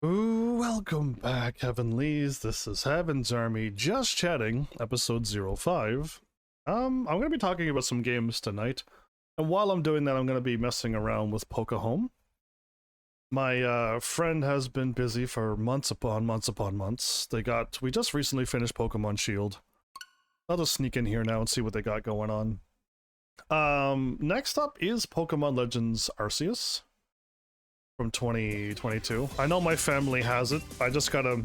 Ooh, welcome back, Heavenlies. This is Heaven's Army Just Chatting, episode 05. I'm going to be talking about some games tonight, and while I'm doing that, I'm going to be messing around with Pokémon. My friend has been busy for months upon months. We just recently finished Pokemon Shield. I'll just sneak in here now and see what they got going on. Next up is Pokemon Legends Arceus from 2022. I know my family has it. I just gotta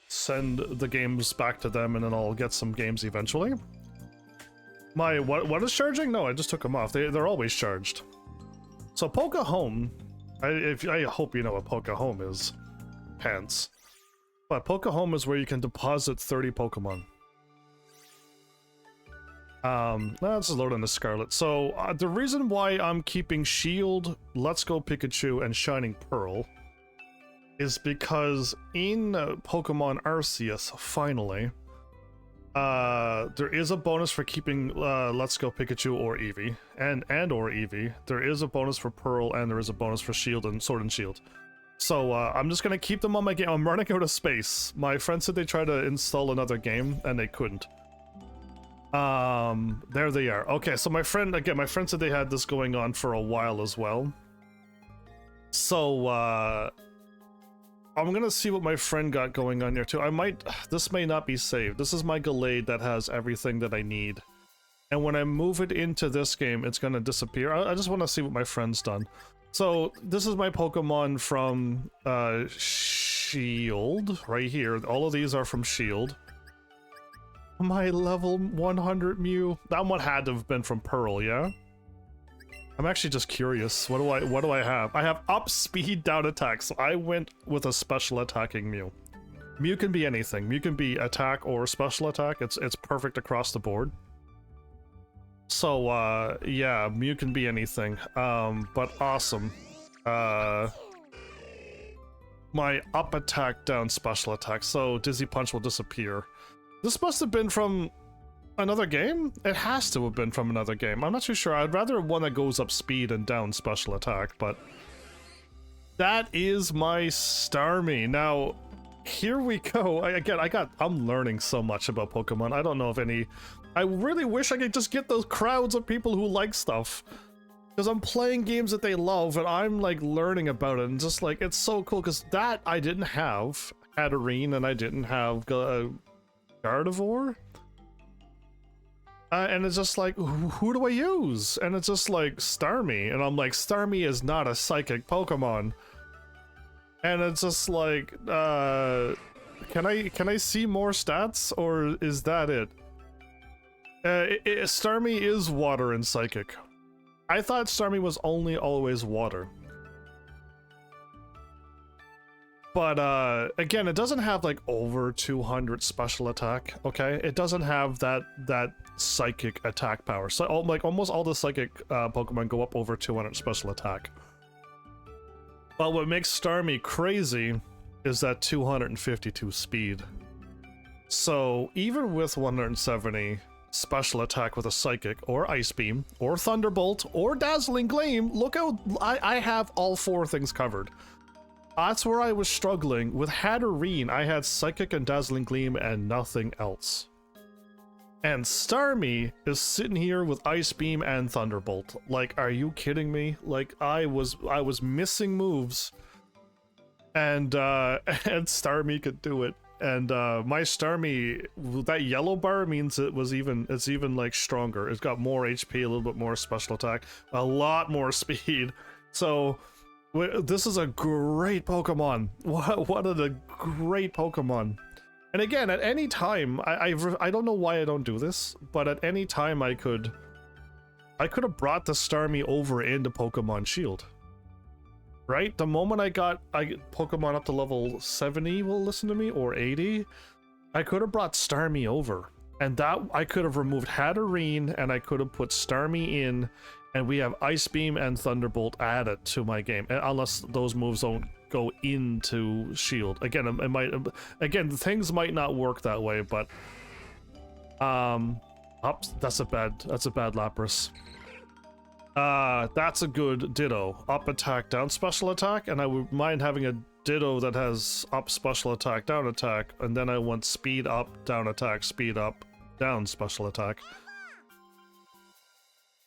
send the games back to them and then I'll get some games eventually. My what is charging? No, I just took them off. They're always charged. So Pokéhome, I hope you know what Pokéhome is. Pants. But Pokéhome is where you can deposit 30 Pokemon. Let's load on the Scarlet. So, the reason why I'm keeping Shield, Let's Go Pikachu, and Shining Pearl is because in Pokemon Arceus, finally, there is a bonus for keeping Let's Go Pikachu or Eevee, and or Eevee. There is a bonus for Pearl, and there is a bonus for Shield and Sword and Shield. So, I'm just gonna keep them on my game. I'm running out of space. My friend said they tried to install another game, and they couldn't. There they are. Okay, so my friend said they had this going on for a while as well. So, I'm gonna see what my friend got going on here too. This may not be saved. This is my Gallade that has everything that I need. And when I move it into this game, it's gonna disappear. I just want to see what my friend's done. So, this is my Pokemon from, Shield, right here. All of these are from Shield. My level 100 Mew. That one had to have been from Pearl, yeah? I'm actually just curious. What do I have? I have up speed, down attack, so I went with a special attacking Mew. Mew can be anything. Mew can be attack or special attack. It's perfect across the board. So yeah, Mew can be anything. But awesome. My up attack, down special attack, so Dizzy Punch will disappear. This must have been from another game? It has to have been from another game. I'm not too sure. I'd rather one that goes up speed and down special attack, but that is my Starmie. Now, here we go. I'm learning so much about Pokemon. I don't know if any... I really wish I could just get those crowds of people who like stuff. Because I'm playing games that they love, and I'm, like, learning about it, and just, like, it's so cool, because that I didn't have. Hatterene, and I didn't have... Gardevoir? And it's just like, who do I use? And it's just like, Starmie. And I'm like, Starmie is not a psychic Pokemon. And it's just like, can I see more stats? Or is that it? Starmie is water and psychic. I thought Starmie was always water. But, again, it doesn't have, like, over 200 special attack, okay? It doesn't have that psychic attack power. So, like, almost all the psychic Pokemon go up over 200 special attack. But what makes Starmie crazy is that 252 speed. So, even with 170 special attack with a psychic, or Ice Beam, or Thunderbolt, or Dazzling Gleam, look out, I have all four things covered. That's where I was struggling. With Hatterene, I had Psychic and Dazzling Gleam and nothing else. And Starmie is sitting here with Ice Beam and Thunderbolt. Like, are you kidding me? Like, I was missing moves. And Starmie could do it. And my Starmie, that yellow bar means it's even like stronger. It's got more HP, a little bit more special attack, a lot more speed. So this is a great Pokemon. What a great Pokemon. And again, at any time, I don't know why I don't do this, but at any time I could have brought the Starmie over into Pokemon Shield. Right? The moment I get Pokemon up to level 70 will listen to me, or 80, I could have brought Starmie over. And that I could have removed Hatterene, and I could have put Starmie in, and we have Ice Beam and Thunderbolt added to my game, unless those moves don't go into Shield. Again, things might not work that way, but that's a bad Lapras. That's a good Ditto. Up attack, down special attack, and I would mind having a Ditto that has up special attack, down attack, and then I want speed up, down attack, speed up, down special attack.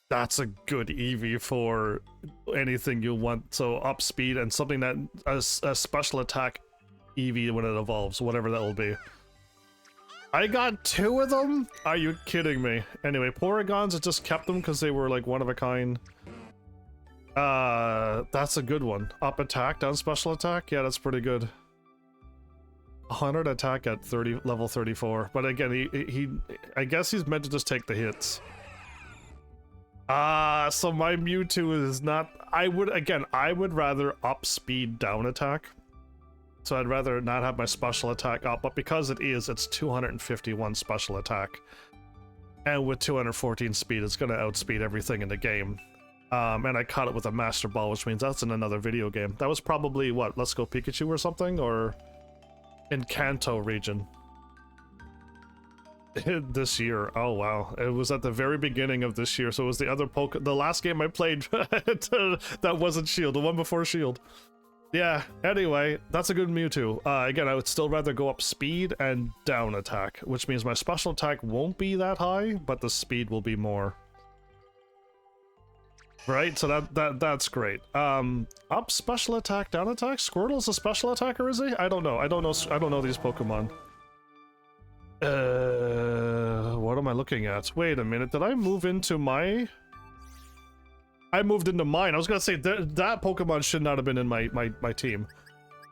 That's a good Eevee for anything you want. So up speed and something that a special attack Eevee when it evolves, whatever that will be. I got 2 of them? Are you kidding me? Anyway, Porygons, I just kept them because they were like one of a kind. That's a good one. Up attack, down special attack? Yeah, that's pretty good. 100 attack at level 34. But again, he I guess he's meant to just take the hits. So my Mewtwo is not... I would rather up speed, down attack. So I'd rather not have my special attack up, but because it's 251 special attack. And with 214 speed, it's gonna outspeed everything in the game. And I caught it with a Master Ball, which means that's in another video game. That was probably, what, Let's Go Pikachu or something? Or in Kanto region. This year. Oh wow. It was at the very beginning of this year, so it was the other the last game I played that wasn't Shield, the one before Shield. Yeah, anyway, that's a good Mewtwo. Again, I would still rather go up speed and down attack, which means my special attack won't be that high, but the speed will be more. Right, so that's great. Up special attack, down attack? Squirtle's a special attacker, is he? I don't know. I don't know these Pokemon. What am I looking at? Wait a minute, did I move into my... I moved into mine. I was gonna say, that Pokemon should not have been in my team.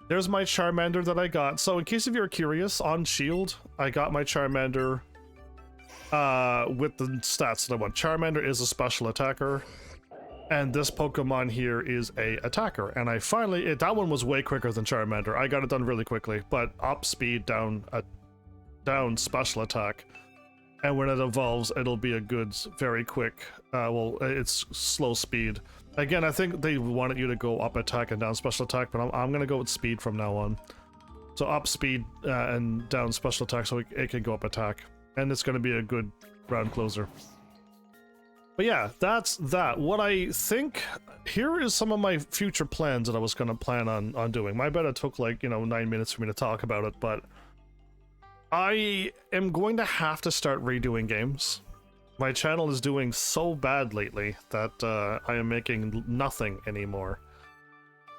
There's my Charmander that I got. So in case if you're curious, on Shield, I got my Charmander with the stats that I want. Charmander is a special attacker, and this Pokemon here is a attacker. And I finally... that one was way quicker than Charmander. I got it done really quickly, but up speed, down special attack. And when it evolves, it'll be a good, very quick, well, it's slow speed. Again, I think they wanted you to go up attack and down special attack, but I'm gonna go with speed from now on. So up speed and down special attack so it can go up attack. And it's gonna be a good round closer. But yeah, that's that. What I think, here is some of my future plans that I was gonna plan on doing. My bet it took like, 9 minutes for me to talk about it, but I am going to have to start redoing games. My channel is doing so bad lately that I am making nothing anymore.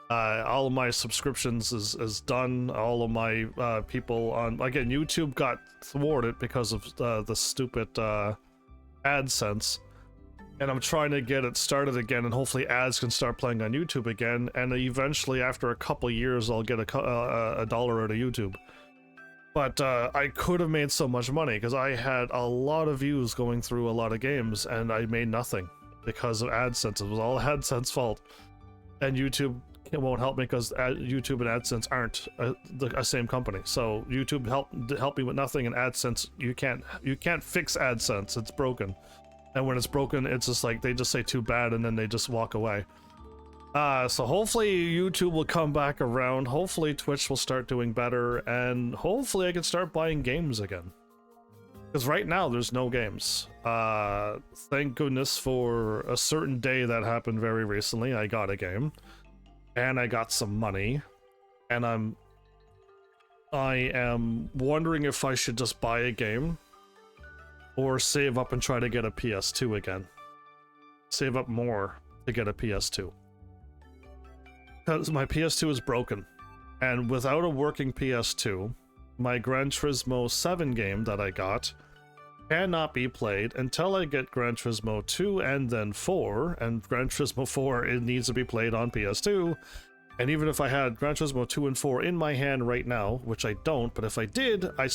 All of my subscriptions is done. All of my people on... Again, YouTube got thwarted because of the stupid AdSense. And I'm trying to get it started again, and hopefully ads can start playing on YouTube again. And eventually, after a couple years, I'll get a dollar out of YouTube. But I could have made so much money because I had a lot of views going through a lot of games, and I made nothing because of AdSense. It was all AdSense's fault. And YouTube won't help me because YouTube and AdSense aren't the same company. So YouTube helped me with nothing, and AdSense, you can't fix AdSense. It's broken. And when it's broken, it's just like they just say too bad and then they just walk away. So hopefully YouTube will come back around, hopefully Twitch will start doing better, and hopefully I can start buying games again. Because right now there's no games. Thank goodness for a certain day that happened very recently, I got a game. And I got some money. And I am wondering if I should just buy a game. Or save up and try to get a PS2 again. Save up more to get a PS2. Because my PS2 is broken, and without a working PS2, my Gran Turismo 7 game that I got cannot be played until I get Gran Turismo 2 and then 4, and Gran Turismo 4, it needs to be played on PS2, and even if I had Gran Turismo 2 and 4 in my hand right now, which I don't, but if I did, I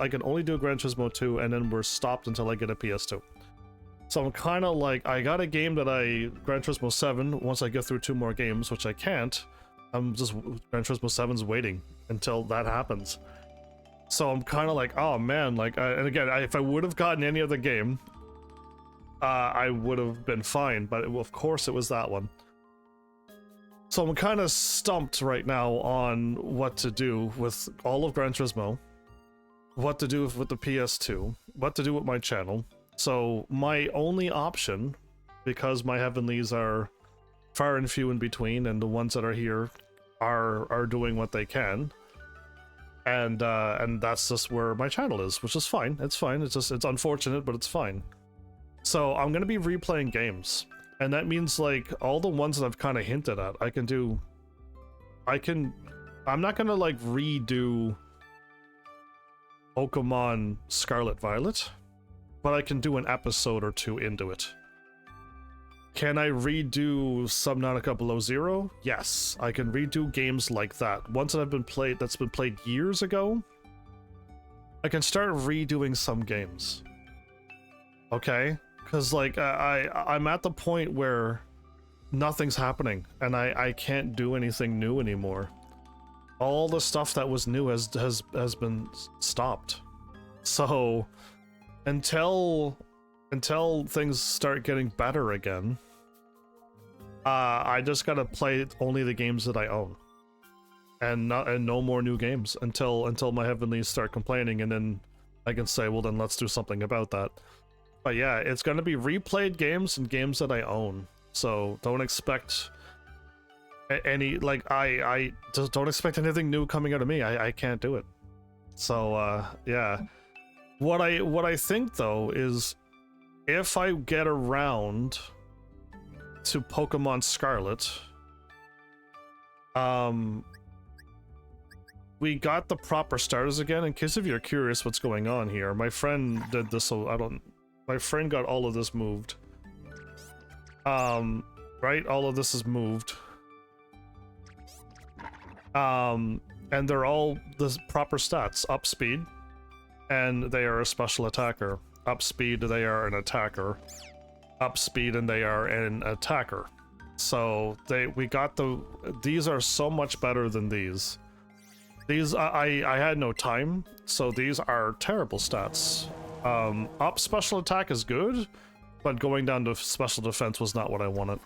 can only do Gran Turismo 2, and then we're stopped until I get a PS2. So I'm kind of like, I got a game that Gran Turismo 7, once I get through 2 more games, which I can't, I'm just, Gran Turismo 7's waiting until that happens. So I'm kind of like, oh man, like, and again, if I would have gotten any other game, I would have been fine, but of course it was that one. So I'm kind of stumped right now on what to do with all of Gran Turismo, what to do with the PS2, what to do with my channel. So my only option, because my heavenlies are far and few in between, and the ones that are here are doing what they can, and that's just where my channel is, which is fine. It's fine. It's just, it's unfortunate, but it's fine. So I'm gonna be replaying games, and that means like all the ones that I've kind of hinted at, I'm not gonna like redo Pokemon Scarlet Violet, but I can do an episode or two into it. Can I redo Subnautica Below Zero? Yes, I can redo games like that. Ones that have been played, that's been played years ago, I can start redoing some games. Okay? Because like I'm at the point where nothing's happening, and I can't do anything new anymore. All the stuff that was new has been stopped. So until things start getting better again, I just gotta play only the games that I own, and no more new games until my heavenlies start complaining, and then I can say, well, then let's do something about that. But yeah, it's gonna be replayed games and games that I own. So don't expect any, like, I just don't expect anything new coming out of me. I can't do it. So yeah, what I think though is, if I get around to Pokemon Scarlet, we got the proper starters again. In case if you're curious what's going on here, my friend did this, so my friend got all of this moved. Right, all of this is moved. And they're all the proper stats. Up speed, and they are a special attacker. Up speed, they are an attacker. Up speed, and they are an attacker. So we got these are so much better than these. These I had no time, so these are terrible stats. Up special attack is good, but going down to special defense was not what I wanted.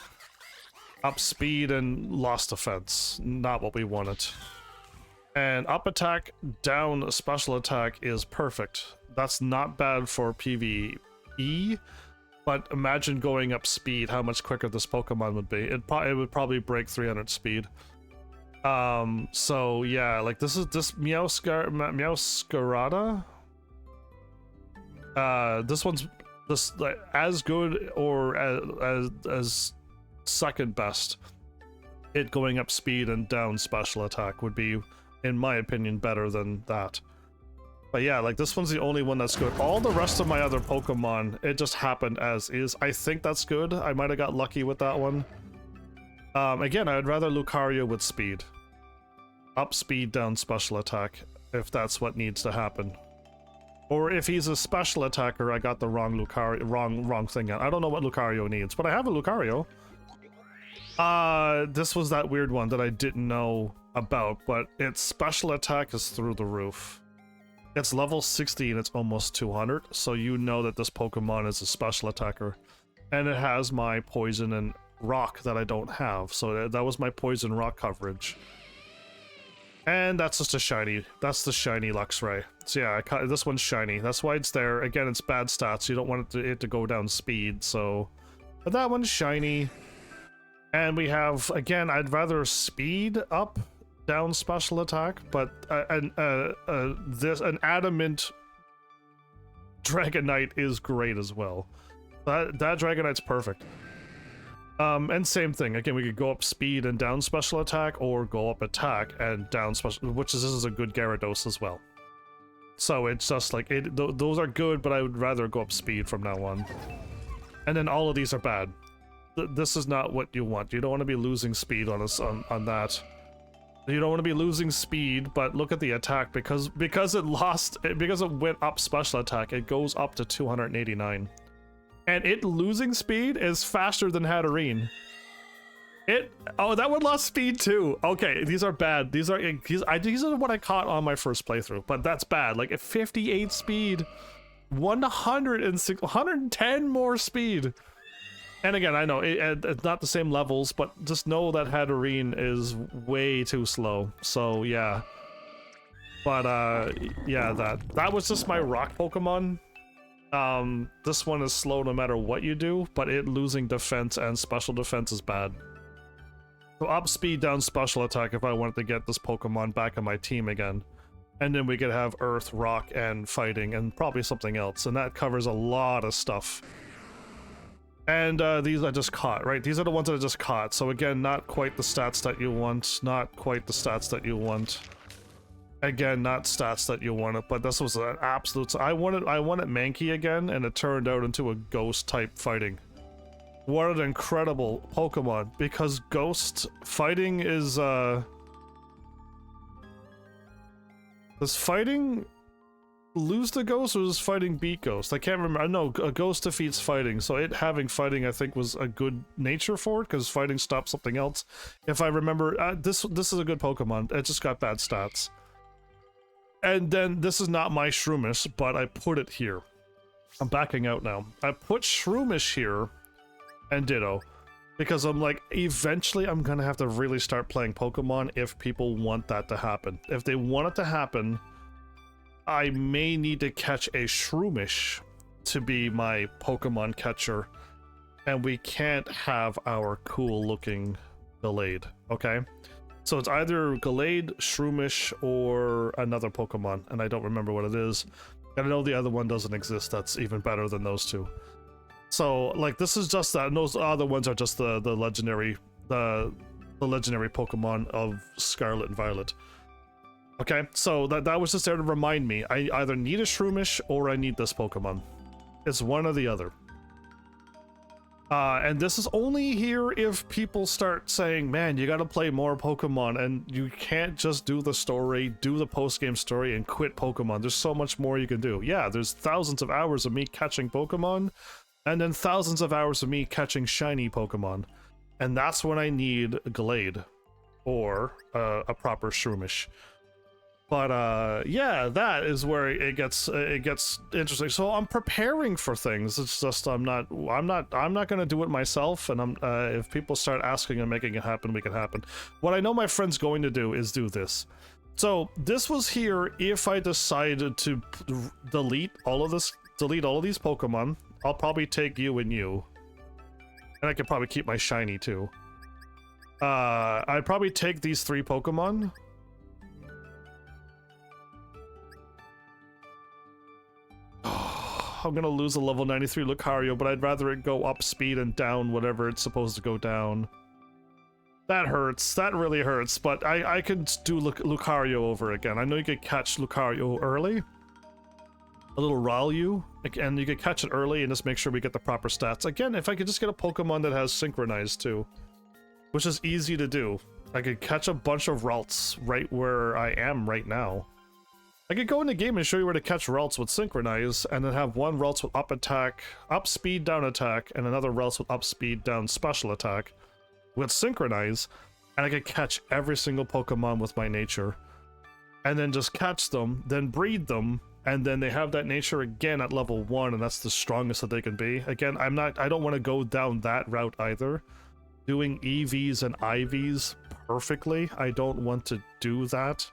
Up speed and lost defense, not what we wanted. And up attack, down special attack is perfect. That's not bad for PvE, but imagine going up speed, how much quicker this Pokemon would be. It would probably break 300 speed. So yeah, like this Meowscarada. This one's like as good or as second best. It going up speed and down special attack would be, in my opinion, better than that. But yeah, like this one's the only one that's good. All the rest of my other Pokemon, it just happened as is. I think that's good. I might have got lucky with that one. Again, I'd rather Lucario with speed. Up speed, down special attack, if that's what needs to happen. Or if he's a special attacker, I got the wrong Lucario, wrong thing. I don't know what Lucario needs, but I have a Lucario. This was that weird one that I didn't know about, but its special attack is through the roof. It's level 60 and it's almost 200, so you know that this Pokemon is a special attacker. And it has my poison and rock that I don't have, so that was my poison rock coverage. And that's just a shiny. That's the shiny Luxray. So yeah, this one's shiny. That's why it's there. Again, it's bad stats. You don't want it to go down speed, so... But that one's shiny. And we have, again, I'd rather speed up, down special attack, but an Adamant Dragonite is great as well. That Dragonite's perfect. And same thing, again, we could go up speed and down special attack, or go up attack and down special, this is a good Gyarados as well. So it's just like, those are good, but I would rather go up speed from now on. And then all of these are bad. This is not what you want. You don't want to be losing speed on that. You don't want to be losing speed, but look at the attack, because it went up special attack, it goes up to 289. And it losing speed is faster than Hatterene. Oh, that one lost speed too. Okay, these are bad. These are what I caught on my first playthrough, but that's bad. Like at 58 speed, 110 more speed. And again, I know it's not the same levels, but just know that Hatterene is way too slow. So yeah. But yeah, that was just my rock Pokemon. This one is slow no matter what you do, but it losing defense and special defense is bad. So up speed, down special attack if I wanted to get this Pokemon back on my team again. And then we could have Earth, Rock, and Fighting, and probably something else. And that covers a lot of stuff. And these I just caught, right? These are the ones that I just caught. So again, not quite the stats that you want. Not quite the stats that you want. Again, not stats that you wanted, but this was an absolute... I wanted Mankey again, and it turned out into a Ghost-type Fighting. What an incredible Pokemon, because Ghost Fighting is, does Fighting lose to Ghost, or does Fighting beat Ghost? I can't remember. No, a Ghost defeats Fighting, so it having Fighting, I think, was a good nature for it, because Fighting stopped something else. If I remember, this is a good Pokemon. It just got bad stats. And then, this is not my Shroomish, but I put it here. I'm backing out now. I put Shroomish here, and Ditto, because I'm like, eventually I'm gonna have to really start playing Pokemon if people want that to happen. If they want it to happen, I may need to catch a Shroomish to be my Pokemon catcher, and we can't have our cool looking Gallade, okay? So it's either Gallade, Shroomish, or another Pokemon, and I don't remember what it is. And I know the other one doesn't exist that's even better than those two. So, like, this is just that, and those other ones are just the legendary Pokemon of Scarlet and Violet. Okay, so that was just there to remind me, I either need a Shroomish or I need this Pokemon. It's one or the other. And this is only here if people start saying, man, you gotta play more Pokemon, and you can't just do the story, do the post-game story, and quit Pokemon. There's so much more you can do. Yeah, there's thousands of hours of me catching Pokemon, and then thousands of hours of me catching shiny Pokemon. And that's when I need Gallade. Or a proper Shroomish. But yeah, that is where it gets interesting. So I'm preparing for things. It's just I'm not gonna do it myself, and if people start asking and making it happen, we can happen. What I know my friend's going to do is do this. So this was here if I decided to delete all of these Pokemon. I'll probably take you and you. And I could probably keep my shiny too. I'd probably take these 3 Pokemon. I'm gonna lose a level 93 Lucario, but I'd rather it go up speed and down whatever it's supposed to go down. That hurts. That really hurts, but I could do Lucario over again. I know you could catch Lucario early. A little Ralju, and you could catch it early and just make sure we get the proper stats. Again, if I could just get a Pokemon that has Synchronized too, which is easy to do. I could catch a bunch of Ralts right where I am right now. I could go in the game and show you where to catch Ralts with Synchronize, and then have one Ralts with up attack, up speed, down attack, and another Ralts with up speed, down special attack with Synchronize, and I could catch every single Pokemon with my nature. And then just catch them, then breed them, and then they have that nature again at level 1, and that's the strongest that they can be. Again, I don't want to go down that route either. Doing EVs and IVs perfectly, I don't want to do that.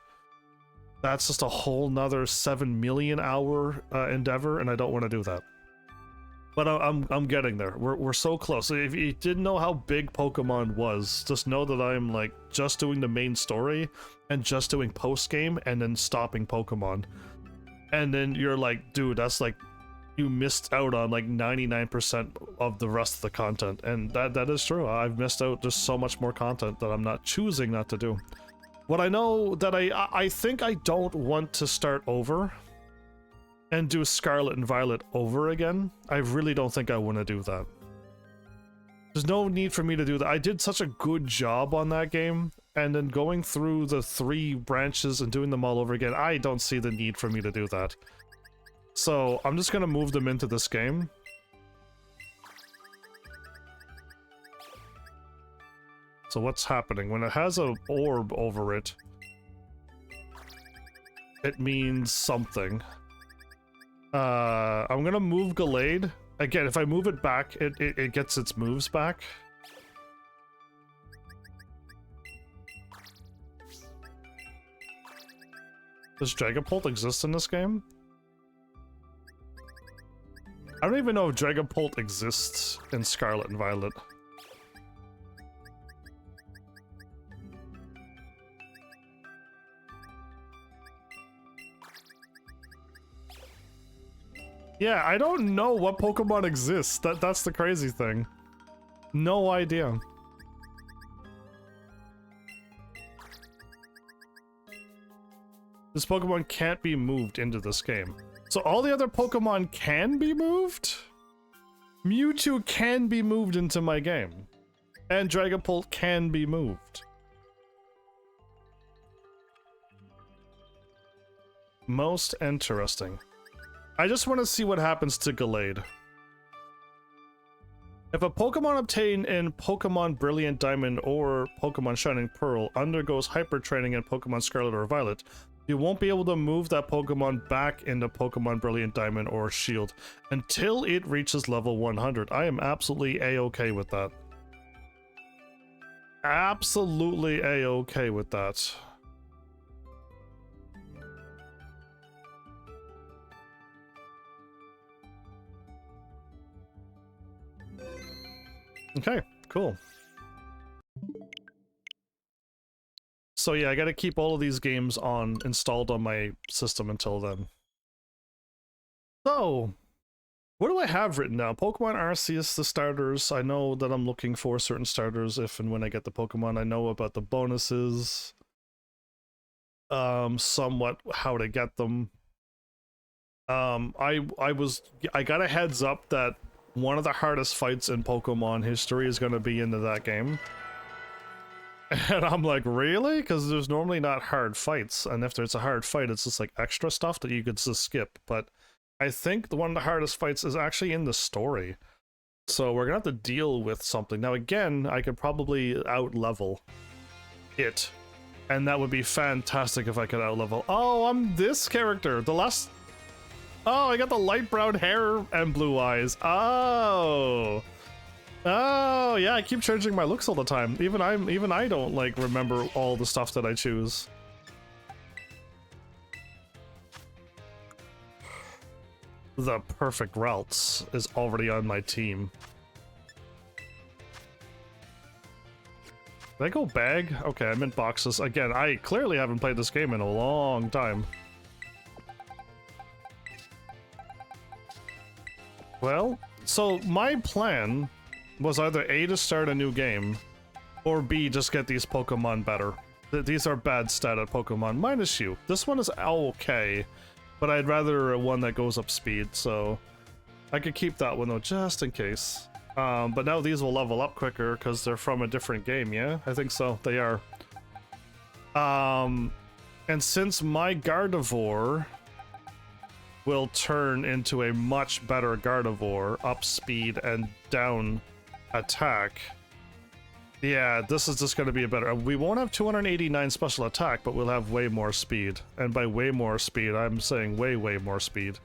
That's just a whole nother 7 million hour endeavor, and I don't want to do that. But I'm getting there. We're so close. If you didn't know how big Pokemon was, just know that I'm like just doing the main story and just doing post game and then stopping Pokemon. And then you're like, dude, that's like you missed out on like 99% of the rest of the content, and that is true. I've missed out just so much more content that I'm not choosing not to do. What I know that I think I don't want to start over and do Scarlet and Violet over again. I really don't think I want to do that. There's no need for me to do that. I did such a good job on that game, and then going through the 3 branches and doing them all over again, I don't see the need for me to do that. So I'm just gonna move them into this game. So what's happening? When it has an orb over it, it means something. I'm gonna move Gallade. Again, if I move it back, it gets its moves back. Does Dragapult exist in this game? I don't even know if Dragapult exists in Scarlet and Violet. Yeah, I don't know what Pokemon exists. That's the crazy thing. No idea. This Pokemon can't be moved into this game. So all the other Pokemon can be moved? Mewtwo can be moved into my game. And Dragapult can be moved. Most interesting. I just want to see what happens to Gallade. If a Pokemon obtained in Pokemon Brilliant Diamond or Pokemon Shining Pearl undergoes hyper training in Pokemon Scarlet or Violet, you won't be able to move that Pokemon back into Pokemon Brilliant Diamond or Shield until it reaches level 100. I am absolutely A-okay with that. Absolutely A-okay with that. Okay, cool. So yeah, I gotta keep all of these games installed on my system until then. So, what do I have written down? Pokemon Arceus, the starters. I know that I'm looking for certain starters if and when I get the Pokemon. I know about the bonuses. Somewhat how to get them. I got a heads up that one of the hardest fights in Pokemon history is going to be into that game. And I'm like, really? Because there's normally not hard fights. And if there's a hard fight, it's just like extra stuff that you could just skip. But I think one of the hardest fights is actually in the story. So we're going to have to deal with something. Now, again, I could probably out-level it. And that would be fantastic if I could out-level. Oh, I'm this character. The last... Oh, I got the light brown hair and blue eyes. Oh. Oh, yeah, I keep changing my looks all the time. Even I don't, like, remember all the stuff that I choose. The perfect routes is already on my team. Did I go bag? Okay, I'm in boxes. Again, I clearly haven't played this game in a long time. Well, so my plan was either A, to start a new game, or B, just get these Pokemon better. These are bad stat at Pokemon, minus you. This one is okay, but I'd rather one that goes up speed, so I could keep that one though, just in case. But now these will level up quicker because they're from a different game, yeah? I think so, they are. And since my Gardevoir will turn into a much better Gardevoir, up speed and down attack. Yeah, this is just going to be a better... We won't have 289 special attack, but we'll have way more speed. And by way more speed, I'm saying way more speed.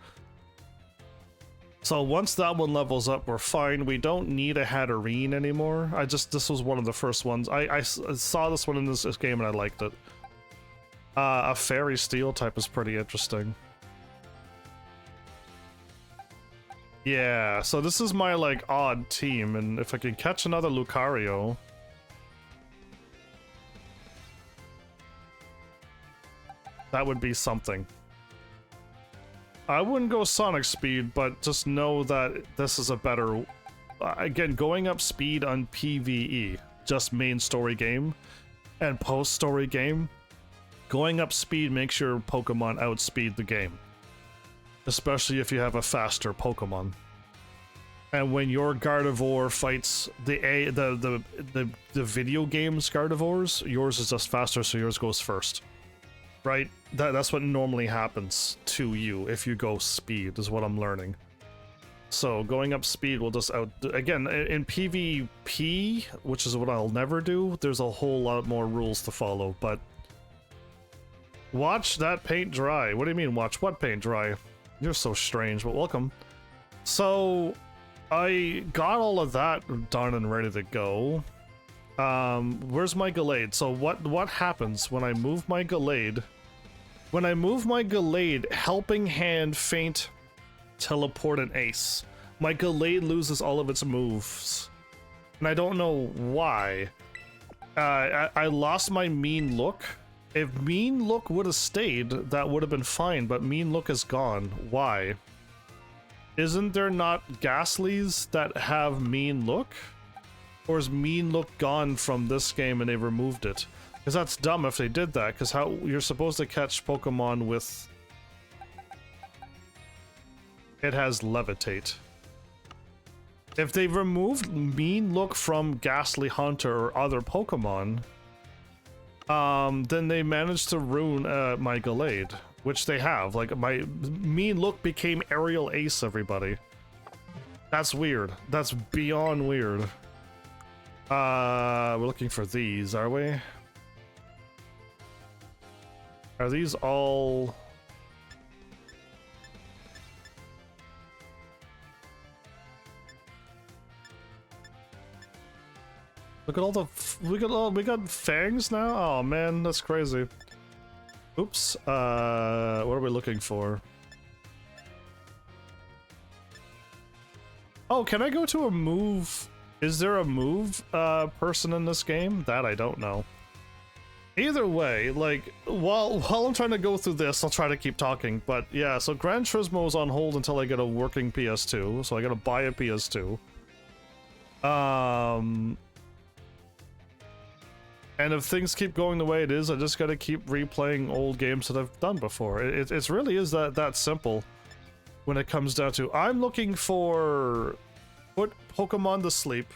So once that one levels up, we're fine. We don't need a Hatterene anymore. This was one of the first ones. I saw this one in this game and I liked it. A Fairy Steel type is pretty interesting. Yeah, so this is my, like, odd team, and if I can catch another Lucario... that would be something. I wouldn't go Sonic Speed, but just know that this is a better... again, going up speed on PvE, just main story game, and post-story game, going up speed makes your Pokemon outspeed the game. Especially if you have a faster Pokemon. And when your Gardevoir fights the video game's Gardevoirs, yours is just faster, so yours goes first. Right? That's what normally happens to you if you go speed, is what I'm learning. So going up speed will just out... Again, in PvP, which is what I'll never do, there's a whole lot more rules to follow, but... Watch that paint dry. What do you mean, watch what paint dry? You're so strange, but welcome. So, I got all of that done and ready to go. Where's my Gallade? So what happens when I move my Gallade? When I move my Gallade, Helping Hand, Feint, Teleport, and Ace, my Gallade loses all of its moves. And I don't know why. I lost my Mean Look. If Mean Look would have stayed, that would have been fine, but Mean Look is gone. Why? Isn't there not Ghastlies that have mean look? Or is mean look gone from this game and they removed it? Because that's dumb if they did that, because how you're supposed to catch Pokemon with... It has Levitate. If they removed mean look from Ghastly Hunter or other Pokemon, then they managed to ruin my Gallade, which they have. Like, my mean look became Aerial Ace, everybody. That's weird. That's beyond weird. We're looking for these, are we? Are these all... Look at all the... we got fangs now? Oh man, that's crazy. Oops. What are we looking for? Oh, can I go to a move? Is there a move person in this game? That I don't know. Either way, like, while I'm trying to go through this, I'll try to keep talking. But yeah, so Gran Turismo's on hold until I get a working PS2, so I gotta buy a PS2. And if things keep going the way it is, I just gotta keep replaying old games that I've done before. It really is that simple when it comes down to... I'm looking for... Put Pokemon to sleep.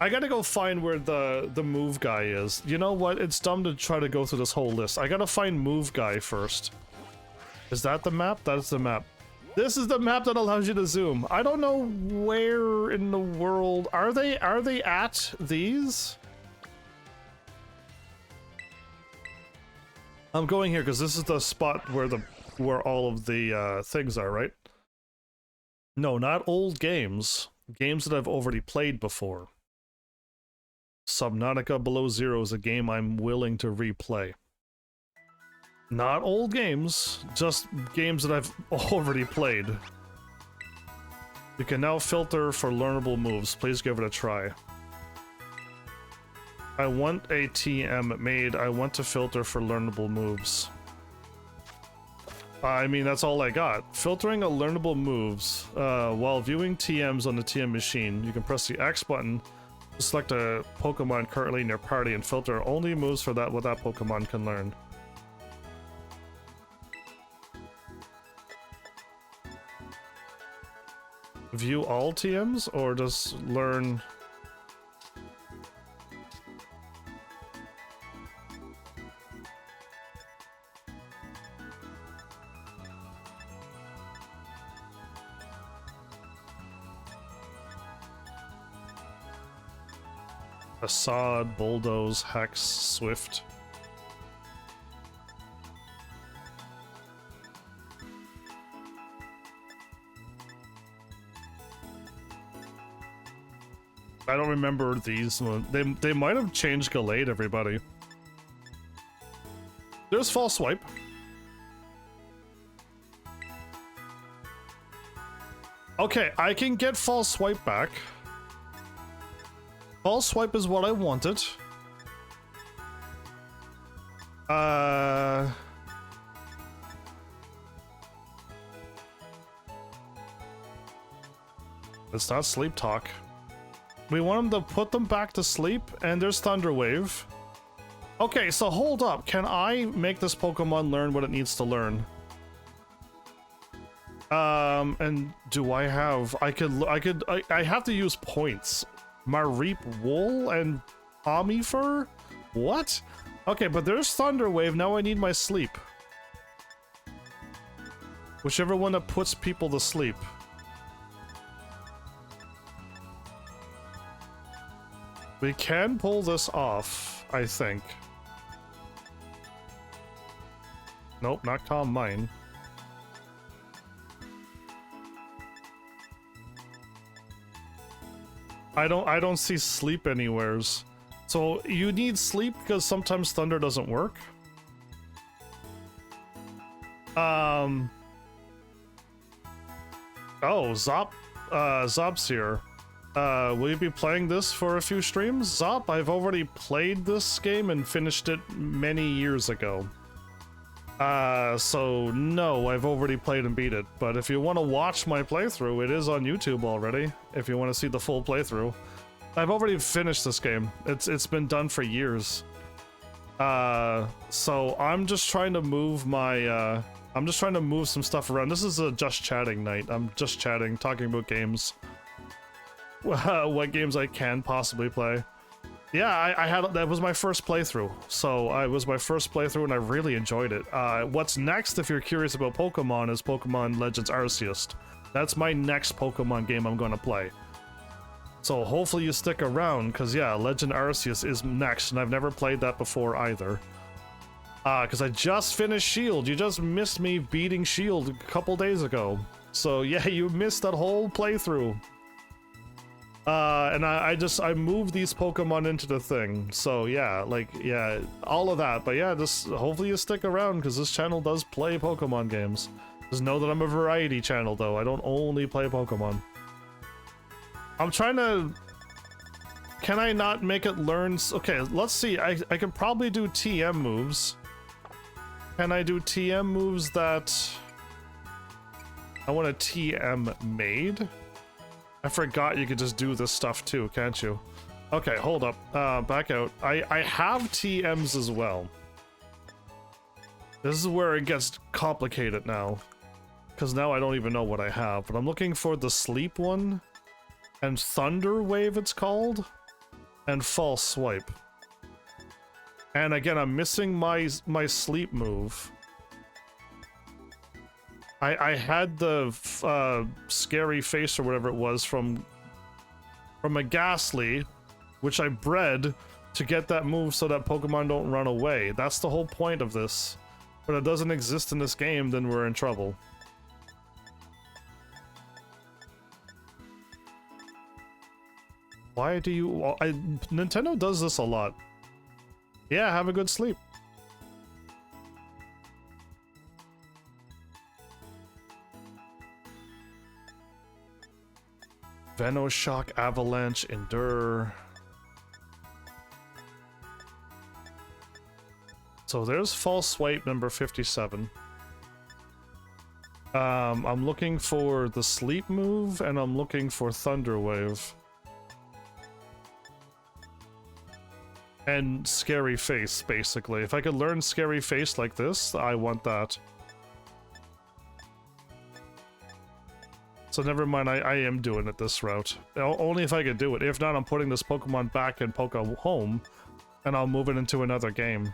I gotta go find where the move guy is. You know what? It's dumb to try to go through this whole list. I gotta find move guy first. Is that the map? That's the map. This is the map that allows you to zoom. I don't know where in the world... Are they at these? I'm going here because this is the spot where all of the things are, right? No, not old games. Games that I've already played before. Subnautica Below Zero is a game I'm willing to replay. Not old games, just games that I've already played. You can now filter for learnable moves. Please give it a try. I want a TM made. I want to filter for learnable moves. I mean, that's all I got. Filtering a learnable moves. While viewing TMs on the TM machine, you can press the X button to select a Pokemon currently in your party and filter only moves for what that Pokemon can learn. View all TMs or just learn... Assad, Bulldoze, Hex, Swift. I don't remember these. They might have changed Gallade, everybody. There's False Swipe. Okay, I can get False Swipe back. False Swipe is what I wanted. It's not Sleep Talk. We want them to put them back to sleep, and there's Thunder Wave. Okay, so hold up. Can I make this Pokemon learn what it needs to learn? And do I have... I have to use points. Mareep Wool and Omifur? What? Okay, but there's Thunder Wave. Now I need my sleep. Whichever one that puts people to sleep. We can pull this off, I think. Nope, not Calm Mind. I don't see sleep anywheres. So you need sleep because sometimes thunder doesn't work. Oh, Zop's here. Will you be playing this for a few streams? Zop, I've already played this game and finished it many years ago. So no, I've already played and beat it, but if you want to watch my playthrough, it is on YouTube already, if you want to see the full playthrough. I've already finished this game. It's been done for years. So I'm just trying to move my, I'm just trying to move some stuff around. This is a just chatting night. I'm just chatting, talking about games. What games I can possibly play. Yeah, I had, that was my first playthrough. So it was my first playthrough and I really enjoyed it. What's next, if you're curious about Pokemon, is Pokemon Legends Arceus. That's my next Pokemon game I'm gonna play. So hopefully you stick around, because yeah, Legend Arceus is next, and I've never played that before either. Because I just finished Shield. You just missed me beating Shield a couple days ago. So yeah, you missed that whole playthrough. And I moved these Pokemon into the thing. So yeah, like, yeah, all of that. But yeah, just hopefully you stick around, because this channel does play Pokemon games. Just know that I'm a variety channel, though. I don't only play Pokemon. I'm trying to... Can I not make it learn... Okay, let's see. I can probably do TM moves. Can I do TM moves that... I want a TM made? I forgot you could just do this stuff too, can't you? Okay, hold up. Back out. I have TMs as well. This is where it gets complicated now. Because now I don't even know what I have. But I'm looking for the sleep one. And Thunder Wave, it's called. And False Swipe. And again, I'm missing my sleep move. I had the scary face or whatever it was from a Ghastly, which I bred to get that move so that Pokemon don't run away. That's the whole point of this. But it doesn't exist in this game, then we're in trouble. Why do you... Nintendo does this a lot. Yeah, have a good sleep. Venoshock, Avalanche, Endure. So there's False Swipe number 57. I'm looking for the sleep move, and I'm looking for Thunder Wave. And Scary Face, basically. If I could learn Scary Face like this, I want that. So never mind, I am doing it this route. Only if I could do it. If not, I'm putting this Pokemon back in Poke Home, and I'll move it into another game.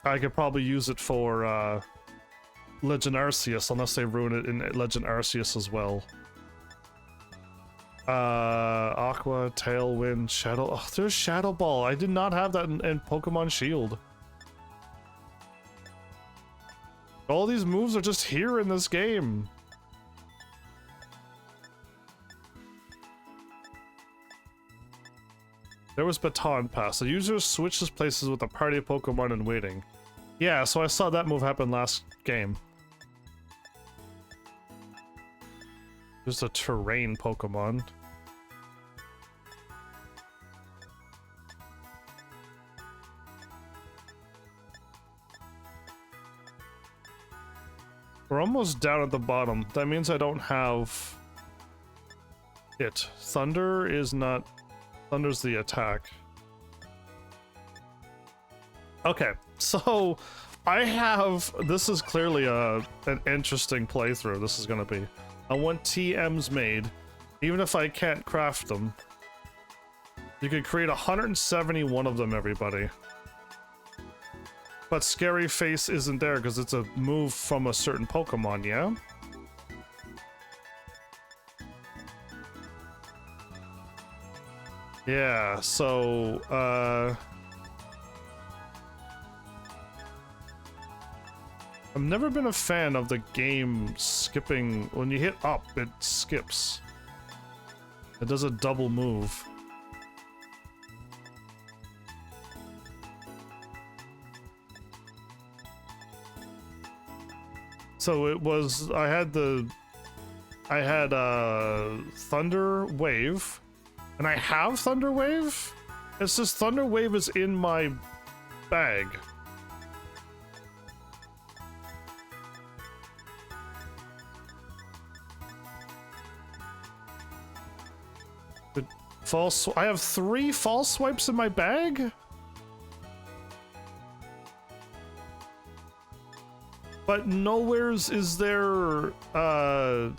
I could probably use it for Legend Arceus, unless they ruin it in Legend Arceus as well. Aqua, Tailwind, Shadow... Oh, there's Shadow Ball. I did not have that in Pokemon Shield. All these moves are just here in this game. There was Baton Pass. The user switches places with a party of Pokemon in waiting. Yeah, so I saw that move happen last game. There's a terrain Pokemon. We're almost down at the bottom. That means I don't have it. Thunder is not... Thunder's the attack. Okay, so I have... This is clearly an interesting playthrough, this is gonna be. I want TMs made, even if I can't craft them. You could create 171 of them, everybody. But Scary Face isn't there because it's a move from a certain Pokemon, yeah? Yeah, so, I've never been a fan of the game skipping. When you hit up, it skips. It does a double move. So it was, I had Thunder Wave, and I have Thunder Wave? It says Thunder Wave is in my bag. I have 3 false swipes in my bag? But nowhere's is there, the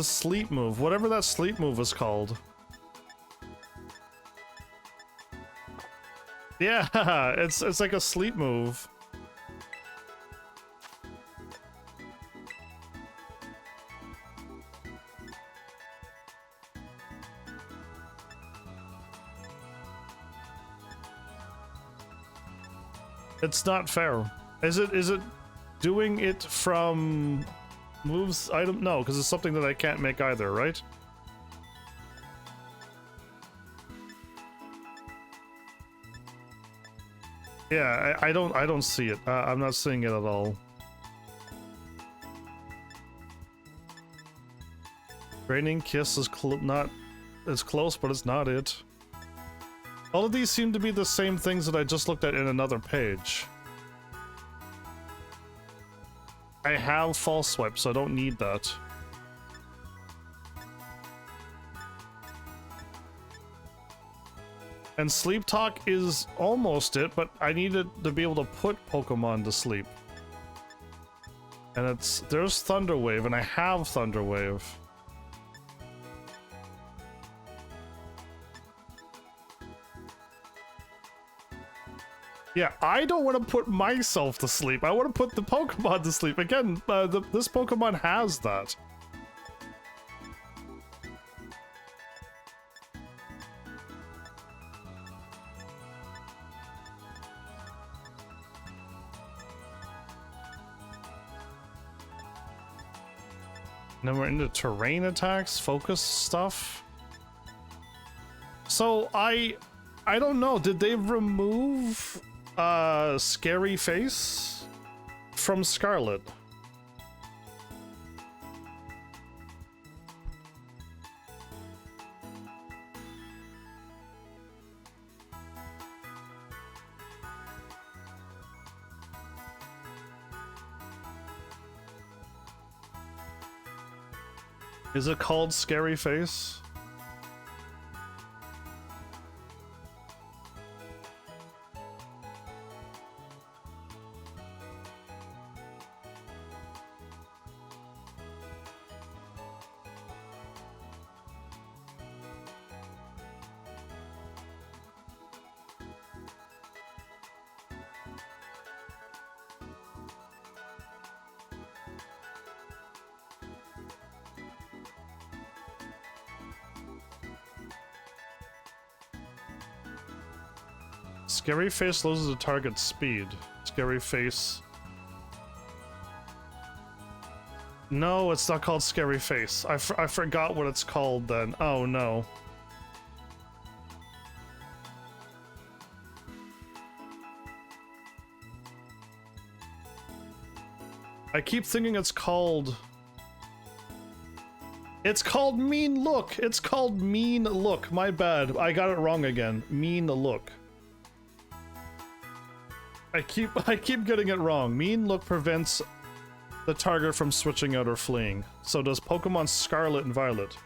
sleep move, whatever that sleep move is called. Yeah, it's like a sleep move. It's not fair. Is it doing it from moves item? No, because it's something that I can't make either, right? Yeah, I don't see it. I'm not seeing it at all. Raining Kiss is not as close, but it's not it. All of these seem to be the same things that I just looked at in another page. I have false swipe, so I don't need that. And Sleep Talk is almost it, but I needed to be able to put Pokemon to sleep. And there's Thunder Wave, and I have Thunder Wave. Yeah, I don't want to put myself to sleep. I want to put the Pokemon to sleep. Again, this Pokemon has that. And then we're into terrain attacks, focus stuff. So I don't know. Did they remove Scary Face from Scarlet? Is it called Scary Face? Scary Face loses the target speed. Scary Face. No, it's not called Scary Face. I forgot what it's called then. Oh no. I keep thinking it's called... It's called Mean Look! It's called Mean Look. My bad. I got it wrong again. Mean Look. I keep getting it wrong. Mean Look prevents the target from switching out or fleeing. So does Pokemon Scarlet and Violet.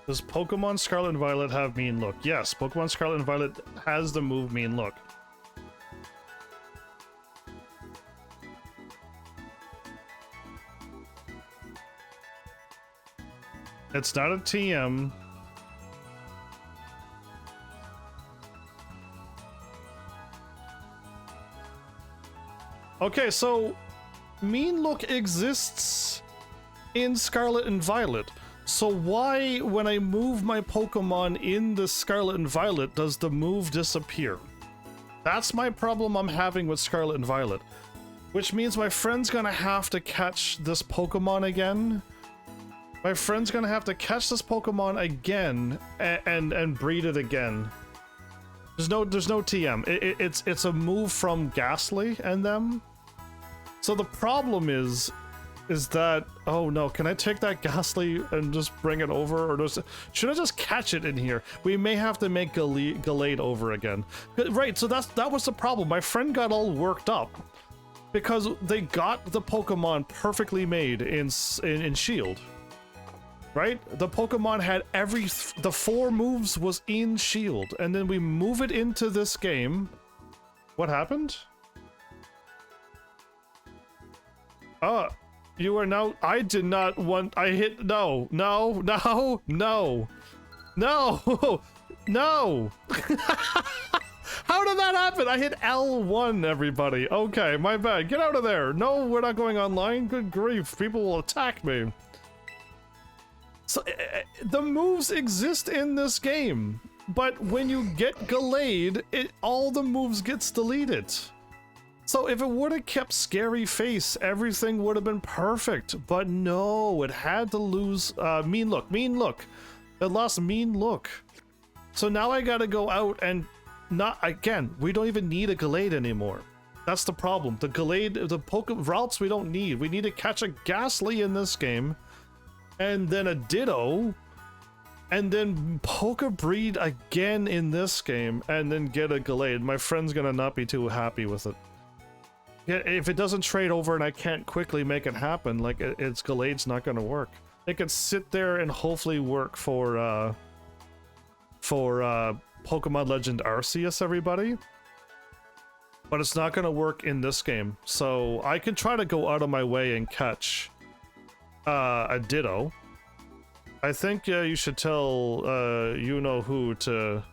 Does Pokemon Scarlet and Violet have Mean Look? Yes, Pokemon Scarlet and Violet has the move Mean Look. It's not a TM. Okay, so Mean Look exists in Scarlet and Violet. So why, when I move my Pokemon in the Scarlet and Violet, does the move disappear? That's my problem I'm having with Scarlet and Violet. Which means my friend's gonna have to catch this Pokemon again. My friend's gonna have to catch this Pokemon again and breed it again. There's no TM. It's a move from Ghastly and them. So the problem is, Is that... Oh no, can I take that Ghastly and just bring it over? Or should I just catch it in here? We may have to make Gallade over again. Right, so that was the problem. My friend got all worked up because they got the Pokemon perfectly made in Shield. Right? The Pokemon had the 4 moves was in Shield, and then we move it into this game. What happened? You are now... I did not want... I hit... No. No. No. No. No. No. How did that happen? I hit L1, everybody. Okay, my bad. Get out of there. No, we're not going online. Good grief. People will attack me. So, the moves exist in this game. But when you get Gallade, all the moves gets deleted. So if it would have kept Scary Face, everything would have been perfect. But no, it had to lose Mean Look. Mean Look. It lost Mean Look. So now I gotta go out and not... Again, we don't even need a Gallade anymore. That's the problem. The Gallade, the routes we don't need. We need to catch a Ghastly in this game. And then a Ditto. And then Poke Breed again in this game. And then get a Gallade. My friend's gonna not be too happy with it. Yeah, if it doesn't trade over and I can't quickly make it happen, like it's Gallade's not gonna work. It could sit there and hopefully work for Pokemon Legend Arceus, everybody. But it's not gonna work in this game. So I can try to go out of my way and catch a Ditto. I think you should tell you know who to...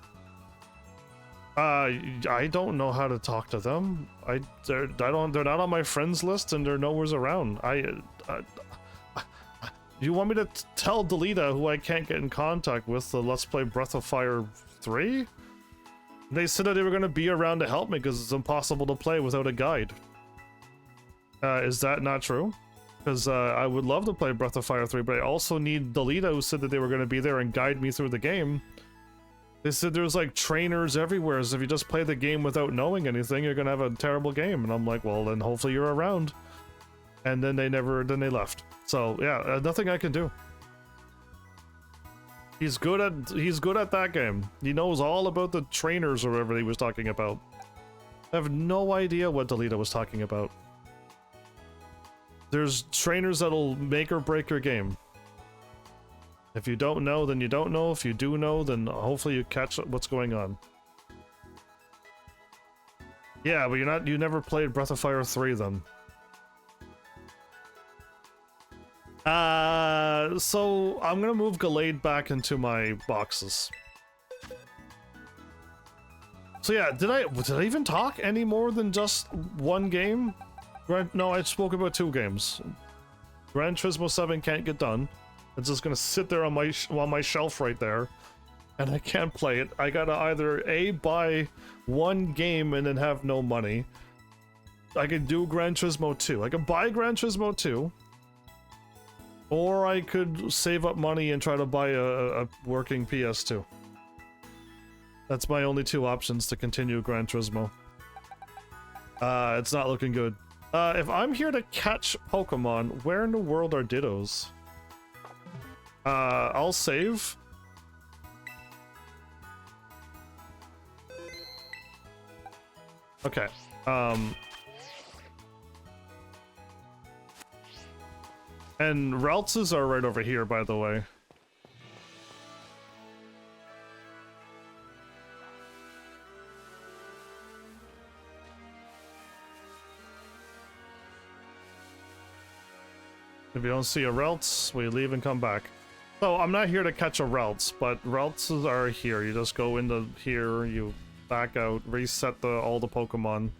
I don't know how to talk to them. They're not on my friends list and they're nowhere's around. You want me to tell Delita, who I can't get in contact with, the Let's Play Breath of Fire 3? They said that they were going to be around to help me because it's impossible to play without a guide. Is that not true? Because I would love to play Breath of Fire 3, but I also need Delita, who said that they were going to be there and guide me through the game. They said there's like trainers everywhere, so if you just play the game without knowing anything, you're gonna have a terrible game. And I'm like, well, then hopefully you're around. And then they left. So yeah, nothing I can do. He's good at that game. He knows all about the trainers or whatever he was talking about. I have no idea what Delita was talking about. There's trainers that'll make or break your game. If you don't know, then you don't know. If you do know, then hopefully you catch what's going on. Yeah, but you never played Breath of Fire 3 then. So I'm gonna move Gallade back into my boxes. So yeah, did I even talk any more than just one game? No, I spoke about 2 games. Gran Turismo 7 can't get done. It's just gonna sit there on my shelf right there, and I can't play it. I gotta either buy one game and then have no money. I could do Gran Turismo 2. I could buy Gran Turismo 2, or I could save up money and try to buy a working PS2. That's my only 2 options to continue Gran Turismo. It's not looking good. If I'm here to catch Pokemon, where in the world are Dittos? I'll save. Okay. And Raltz's are right over here, by the way. If you don't see a Ralts, we leave and come back. So I'm not here to catch a Ralts, but Ralts are here. You just go into here, you back out, reset all the Pokemon.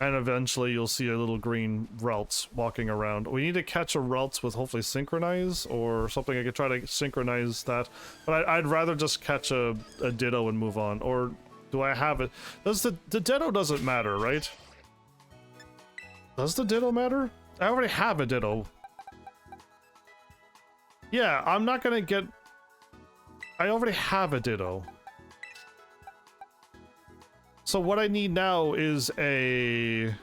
And eventually you'll see a little green Ralts walking around. We need to catch a Ralts with hopefully Synchronize or something. I could try to synchronize that. But I'd rather just catch a Ditto and move on. Or do I have it? Does the Ditto doesn't matter, right? Does the Ditto matter? I already have a Ditto. Yeah, I'm not gonna get... I already have a Ditto. So what I need now is a...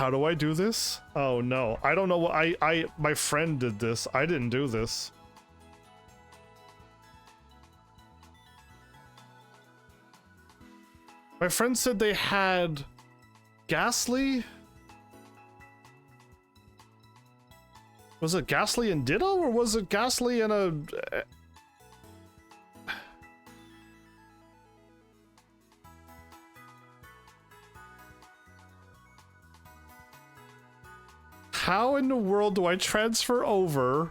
How do I do this? Oh no, I don't know what my friend did this. I didn't do this. My friend said they had Ghastly. Was it Ghastly and Ditto, or was it Ghastly and a... How in the world do I transfer over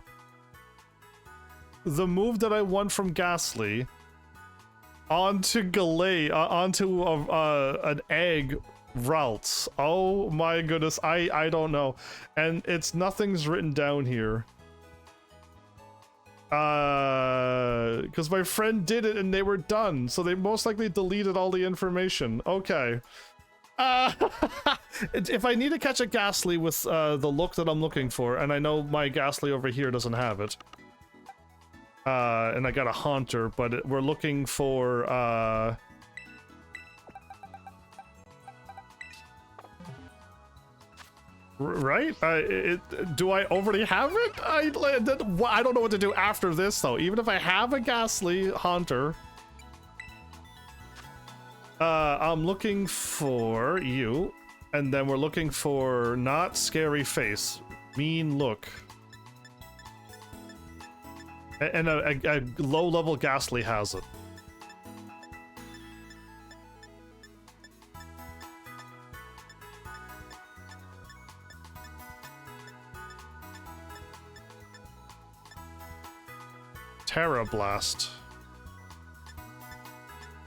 the move that I won from Ghastly onto onto an egg routes? Oh my goodness, I don't know. And nothing's written down here. Because my friend did it and they were done, so they most likely deleted all the information. Okay. If I need to catch a Ghastly with the look that I'm looking for, and I know my Ghastly over here doesn't have it, and I got a Haunter, but we're looking for right? Do I already have it? I don't know what to do after this though. Even if I have a Ghastly Haunter. I'm looking for you, and then we're looking for not scary face, mean look. And a low-level Ghastly has it. Terra Blast.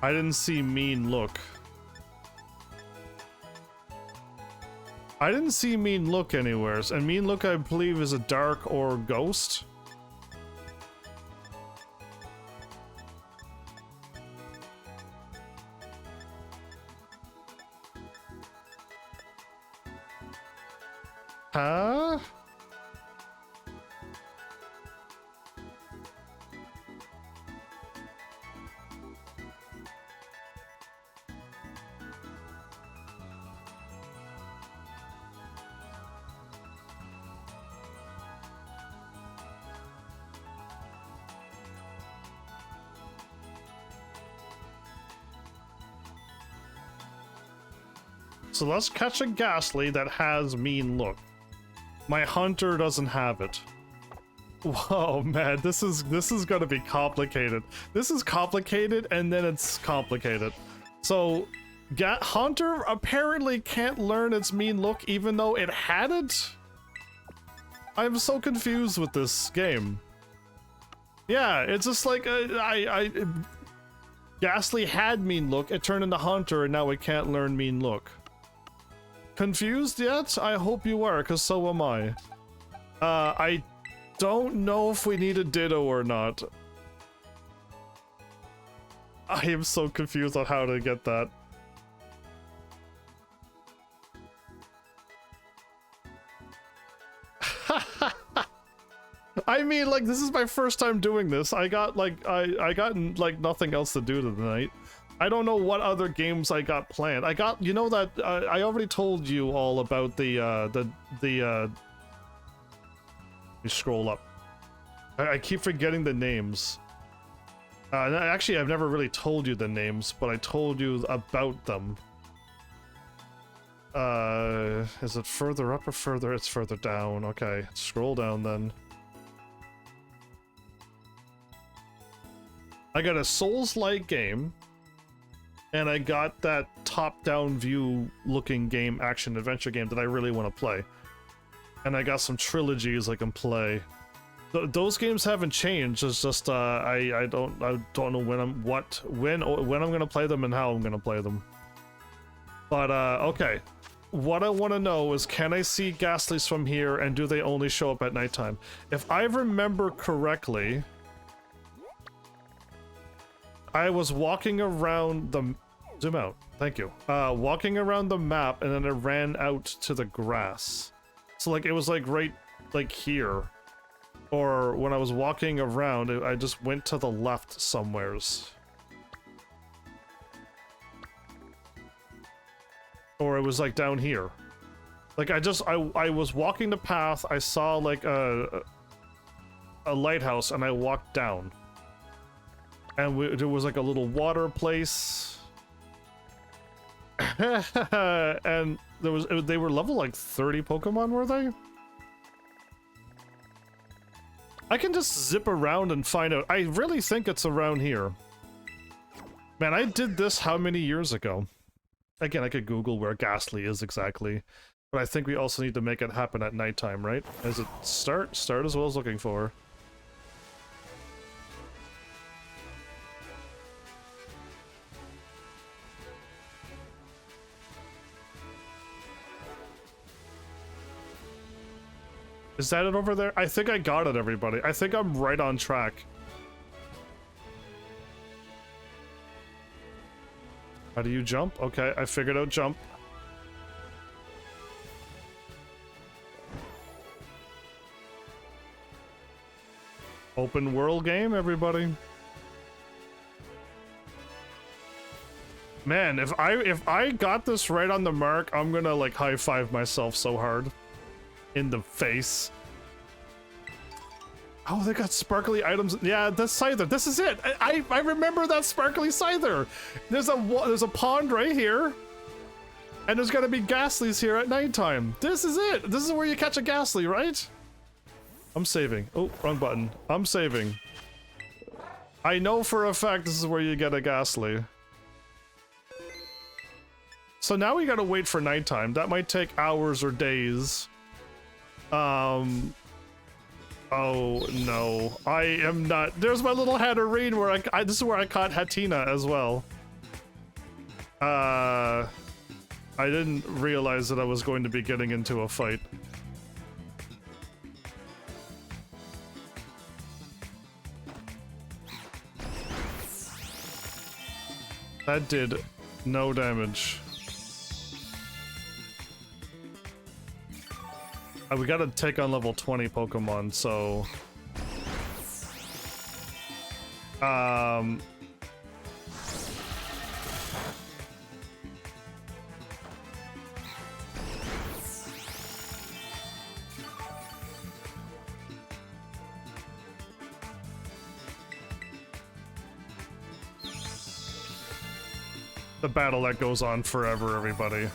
I didn't see mean look. I didn't see mean look anywheres, and mean look I believe is a dark or ghost. Huh? So let's catch a Ghastly that has mean look. My Hunter doesn't have it. Whoa, man, this is gonna be complicated. This is complicated, and then it's complicated. So, Hunter apparently can't learn its mean look even though it had it? I'm so confused with this game. Yeah, it's just like, Ghastly had mean look, it turned into Hunter, and now it can't learn mean look. Confused yet? I hope you are, because so am I. I don't know if we need a Ditto or not. I am so confused on how to get that. I mean, like, this is my first time doing this. I got, like, I got, like, nothing else to do tonight. I don't know what other games I got planned. I got, you know that, I already told you all about let me scroll up. I keep forgetting the names. Actually, I've never really told you the names, but I told you about them. Is it further up or further? It's further down. Okay, scroll down then. I got a Souls-like game. And I got that top-down view looking game, action-adventure game that I really want to play. And I got some trilogies I can play. Those games haven't changed. It's just I don't know when I'm gonna play them and how I'm gonna play them. But okay. What I want to know is, can I see Ghastlies from here, and do they only show up at nighttime? If I remember correctly, I was walking around the... Zoom out. Thank you. Walking around the map, and then it ran out to the grass. So, like, it was, like, right, like, here. Or when I was walking around, I just went to the left somewheres. Or it was, like, down here. Like I was walking the path, I saw like a lighthouse, and I walked down. And there was like a little water place. And they were level like 30 Pokemon, were they? I can just zip around and find out. I really think it's around here. Man, I did this how many years ago? Again, I could Google where Ghastly is exactly. But I think we also need to make it happen at nighttime, right? Is it start? Start as well as looking for. Is that it over there? I think I got it, everybody. I think I'm right on track. How do you jump? Okay, I figured out jump. Open world game, everybody. Man, if I got this right on the mark, I'm gonna like high five myself so hard. In the face. Oh, they got sparkly items. Yeah, the Scyther. This is it. I remember that sparkly Scyther. There's a pond right here. And there's gonna be Ghastlies here at nighttime. This is it. This is where you catch a Ghastly, right? I'm saving. Oh, wrong button. I'm saving. I know for a fact this is where you get a Ghastly. So now we gotta wait for nighttime. That might take hours or days. Oh no, I am not. There's my little Hatterene where this is where I caught Hatina as well. I didn't realize that I was going to be getting into a fight. That did no damage. We gotta take on level 20 Pokemon, so... The battle that goes on forever, everybody.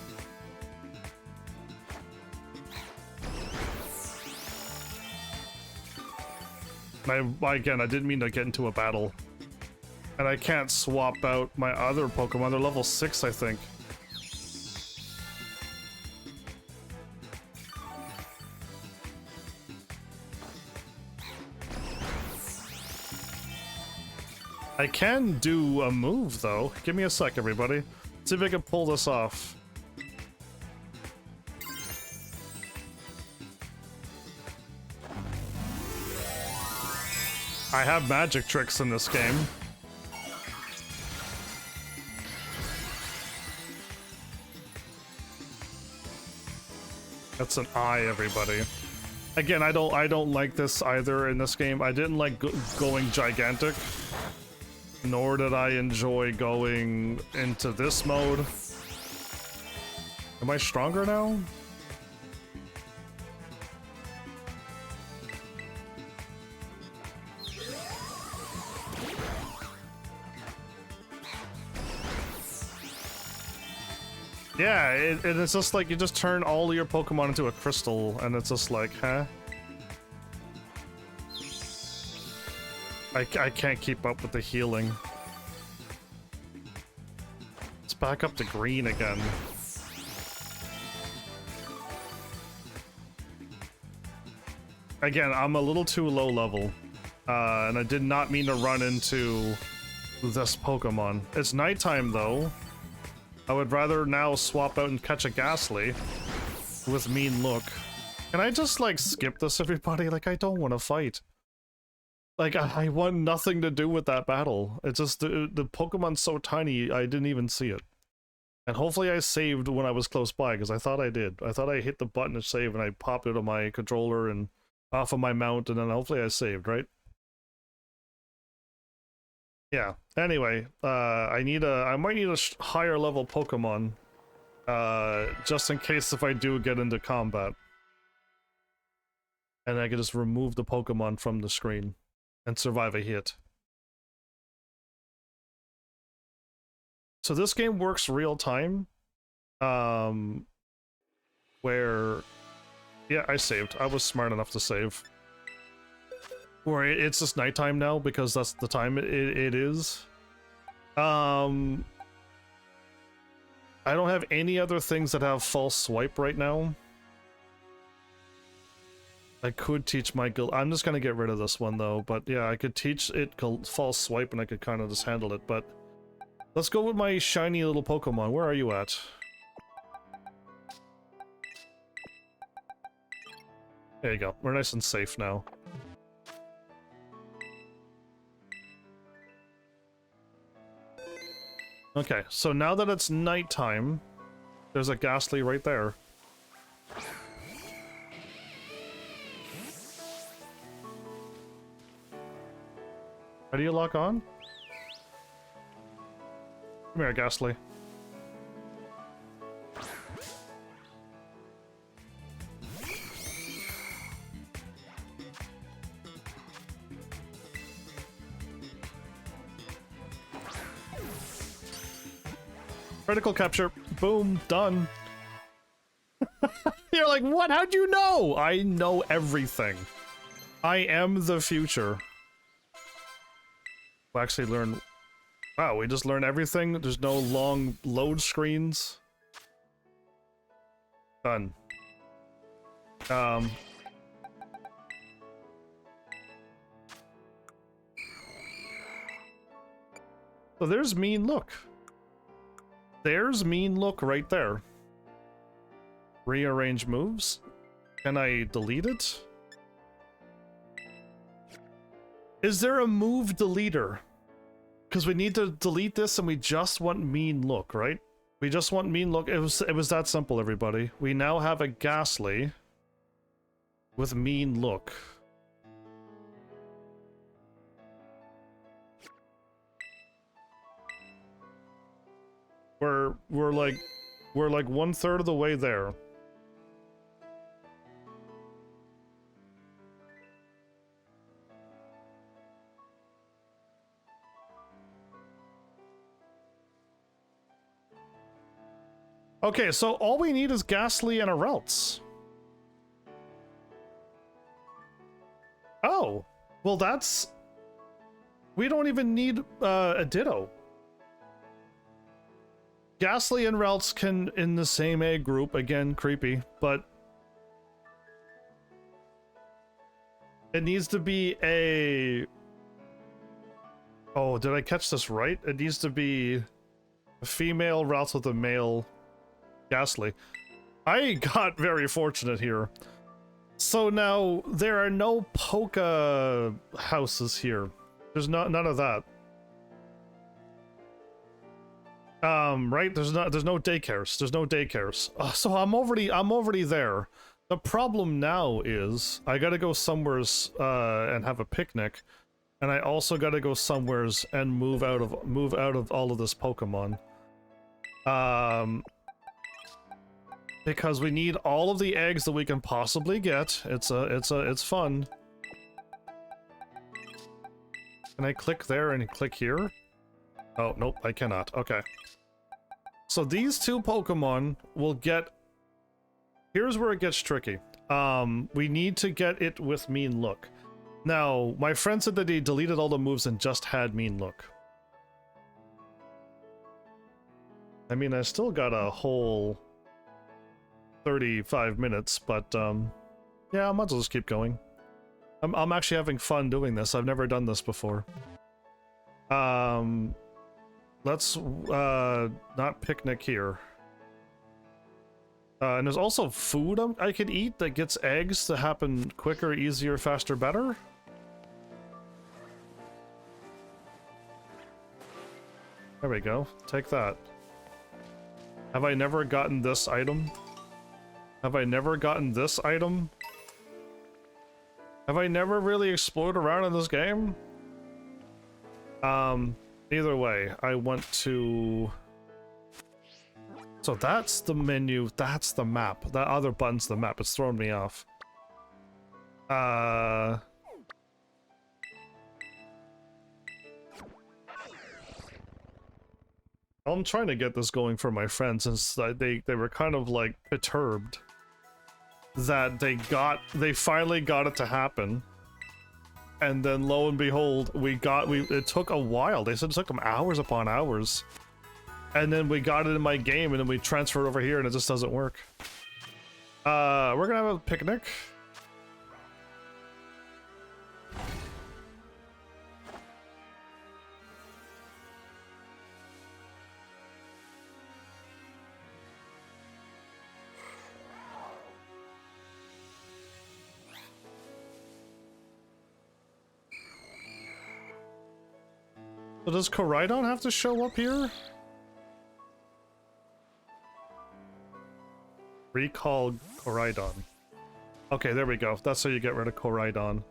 Again, I didn't mean to get into a battle. And I can't swap out my other Pokemon. They're level 6, I think. I can do a move, though. Give me a sec, everybody. See if I can pull this off. I have magic tricks in this game. That's an eye, everybody. Again, I don't like this either in this game. I didn't like going gigantic, nor did I enjoy going into this mode. Am I stronger now? Yeah, and it's just like you just turn all of your Pokemon into a crystal, and it's just like, huh? I can't keep up with the healing. Let's back up to green again. Again, I'm a little too low level, and I did not mean to run into this Pokemon. It's nighttime, though. I would rather now swap out and catch a Ghastly with mean look. Can I just, like, skip this, everybody? Like, I don't want to fight. Like, I want nothing to do with that battle. It's just, the Pokemon's so tiny, I didn't even see it. And hopefully I saved when I was close by, because I thought I did. I thought I hit the button to save, and I popped it on my controller and off of my mount, and then hopefully I saved, right? Yeah. Anyway, I might need a higher level Pokemon Just in case if I do get into combat. And I can just remove the Pokemon from the screen and survive a hit. So this game works real time. Where... Yeah, I saved. I was smart enough to save. Where it's just nighttime now because that's the time it is. I don't have any other things that have false swipe right now. I could teach my guild. I'm just gonna get rid of this one though, but yeah, I could teach it false swipe and I could kind of just handle it, but let's go with my shiny little Pokemon. Where are you at? There you go. We're nice and safe now. Okay, so now that it's nighttime, there's a Ghastly right there. How do you lock on? Come here, Ghastly. Critical capture. Boom. Done. You're like, what? How'd you know? I know everything. I am the future. We'll actually learn... Wow, we just learned everything? There's no long load screens? Done. So there's Mean Look. There's Mean Look right there. Rearrange moves. Can I delete it? Is there a move deleter? Because we need to delete this and we just want Mean Look, right? We just want Mean Look. It was that simple, everybody. We now have a Ghastly with Mean Look. We're like 1/3 of the way there. Okay, so all we need is Ghastly and a Ralts. Oh, well that's... We don't even need a Ditto. Ghastly and Ralts can in the same egg group, again, creepy, but... It needs to be a... Oh, did I catch this right? It needs to be a female Ralts with a male Ghastly. I got very fortunate here. So now, there are no Poke houses here. There's none of that. Right? There's no daycares. There's no daycares. So I'm already there. The problem now is I gotta go somewheres and have a picnic, and I also gotta go somewheres and move out of all of this Pokemon. Because we need all of the eggs that we can possibly get. It's fun. Can I click there and click here? Oh, nope, I cannot. Okay. So these two Pokemon will get... Here's where it gets tricky. We need to get it with Mean Look. Now, my friend said that he deleted all the moves and just had Mean Look. I mean, I still got a whole 35 minutes, but yeah, I might as well just keep going. I'm actually having fun doing this. I've never done this before. Let's not picnic here. And there's also food I could eat that gets eggs to happen quicker, easier, faster, better. There we go. Take that. Have I never gotten this item? Have I never gotten this item? Have I never really explored around in this game? Either way, I want to... So that's the menu, that's the map. That other button's the map. It's throwing me off. I'm trying to get this going for my friends since they were kind of like perturbed that they finally got it to happen. And then lo and behold, it took a while. They said it took them hours upon hours. And then we got it in my game, and then we transferred over here, and it just doesn't work. We're gonna have a picnic. So does Koraidon have to show up here? Recall Koraidon. Okay, there we go. That's how you get rid of Koraidon.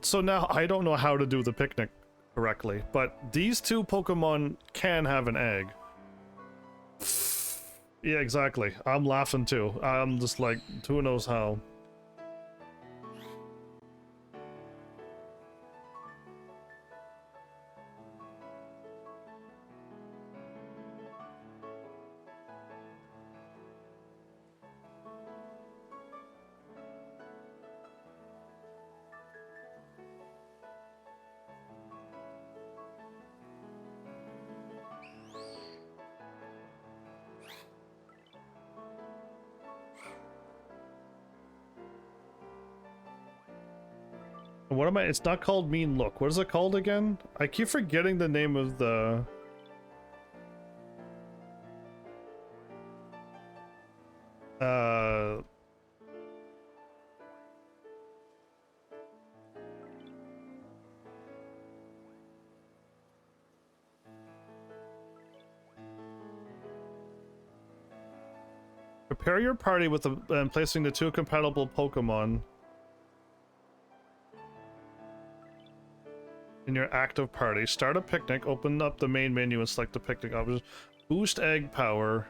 So now I don't know how to do the picnic correctly, but these two Pokemon can have an egg. Yeah, exactly. I'm laughing too. I'm just like, who knows how. What am I? It's not called Mean Look. What is it called again? I keep forgetting the name of the... Prepare your party with and placing the two compatible Pokemon in your active party. Start a picnic, open up the main menu and select the picnic options. Boost egg power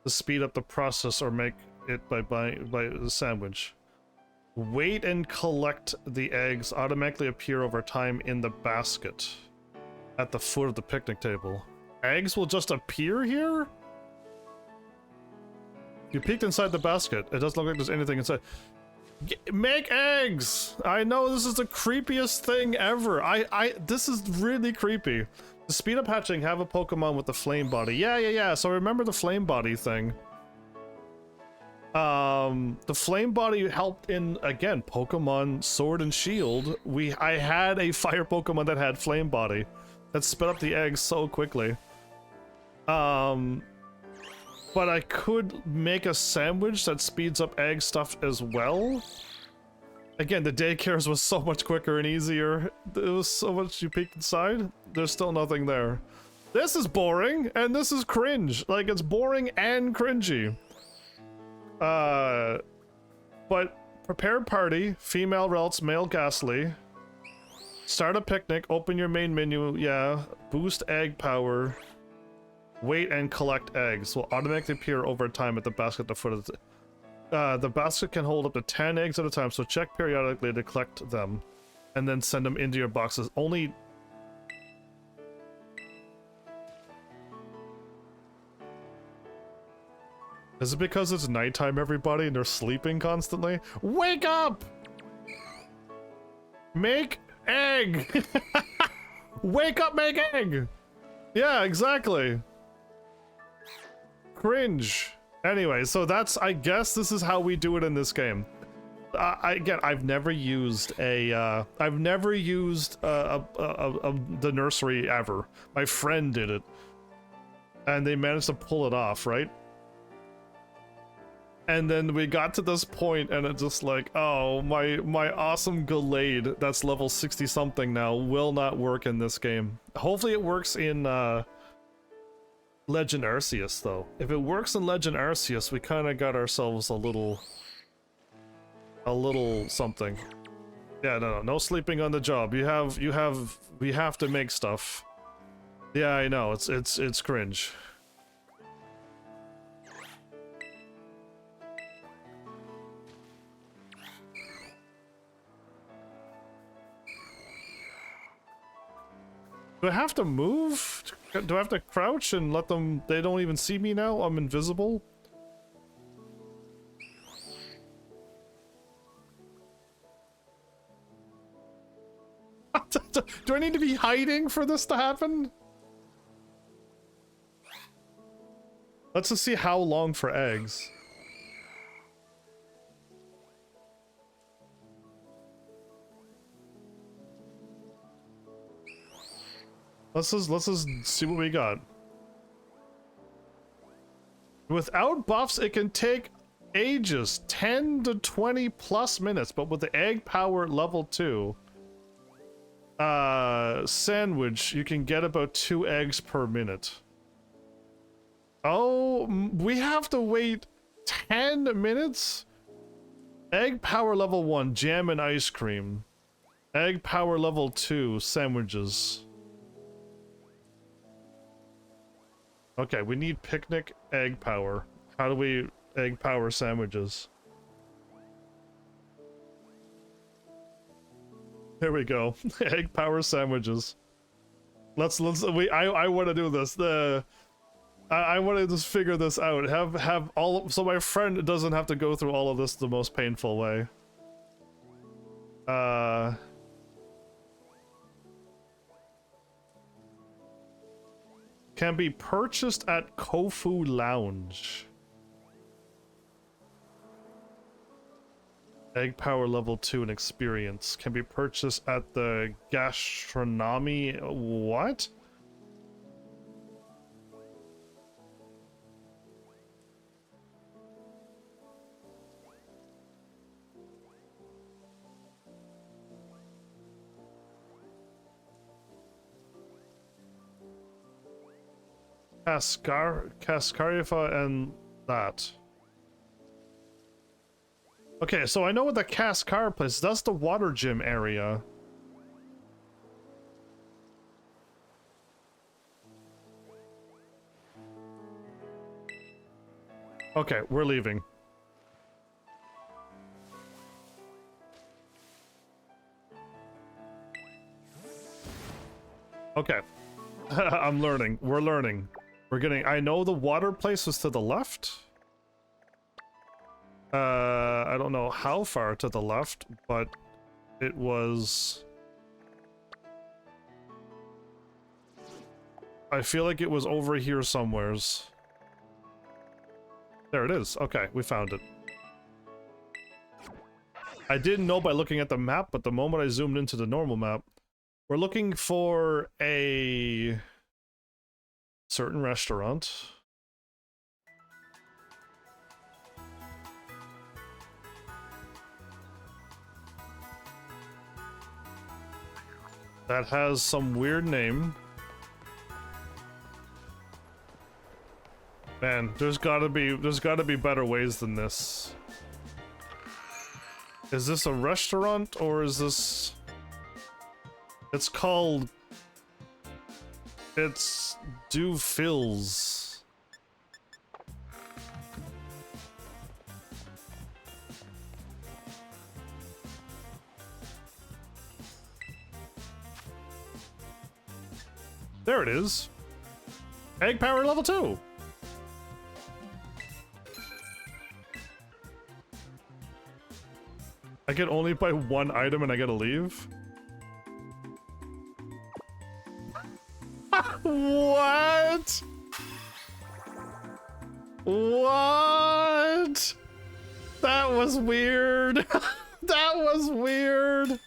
to speed up the process or make it by the sandwich. Wait and collect the eggs automatically appear over time in the basket at the foot of the picnic table. Eggs will just appear here? You peeked inside the basket. It doesn't look like there's anything inside. Make eggs! I know this is the creepiest thing ever. This is really creepy. To speed up hatching, have a Pokemon with the flame body. Yeah. So remember the flame body thing. The flame body helped in, again, Pokemon Sword and Shield. I had a fire Pokemon that had flame body that spit up the eggs so quickly. But I could make a sandwich that speeds up egg stuff as well. Again, the daycares was so much quicker and easier. It was so much you peeked inside. There's still nothing there. This is boring, and this is cringe. Like, it's boring and cringy. But prepared party, female Relts, male Ghastly. Start a picnic, open your main menu, yeah. Boost egg power. Wait and collect eggs will automatically appear over time at the basket at the foot of the basket can hold up to 10 eggs at a time, so check periodically to collect them and then send them into your boxes. Only... Is it because it's nighttime, everybody, and they're sleeping constantly? Wake up! Make egg! Wake up, make egg! Yeah, exactly. Cringe. Anyway, so that's, I guess this is how we do it in this game. Again, I've never used the nursery ever. My friend did it. And they managed to pull it off, right? And then we got to this point and it's just like, oh, my awesome Gallade, that's level 60 something now, will not work in this game. Hopefully it works in, Legend Arceus, though. If it works in Legend Arceus, we kind of got ourselves a little something. Yeah, no sleeping on the job. We have to make stuff. Yeah, I know. It's cringe. Do I have to move? Do I have to crouch and let them... They don't even see me now? I'm invisible? Do I need to be hiding for this to happen? Let's just see how long for eggs. Let's just see what we got. Without buffs, it can take ages, 10 to 20 plus minutes, but with the egg power level 2, sandwich, you can get about 2 eggs per minute. Oh, we have to wait 10 minutes? Egg power level 1, jam and ice cream. Egg power level 2, sandwiches. Okay, we need picnic egg power. How do we egg power sandwiches? There we go. Egg power sandwiches. I want to do this. I want to just figure this out. Have all, so my friend doesn't have to go through all of this the most painful way. Can be purchased at Kofu Lounge. Egg power level 2 and experience. Can be purchased at the gastronomy. What? Cascarifa and that. Okay, so I know what the Cascar place is. That's the water gym area. Okay, we're leaving. Okay. I'm learning. We're learning. We're getting... I know the water place was to the left. I don't know how far to the left, but it was... I feel like it was over here somewheres. There it is. Okay, we found it. I didn't know by looking at the map, but the moment I zoomed into the normal map, we're looking for a certain restaurant. That has some weird name. Man, there's gotta be better ways than this. Is this a restaurant or is this... It's called... It's Do Phil's. There it is. Egg power level 2. I can only buy one item and I gotta leave? What? What? That was weird. That was weird.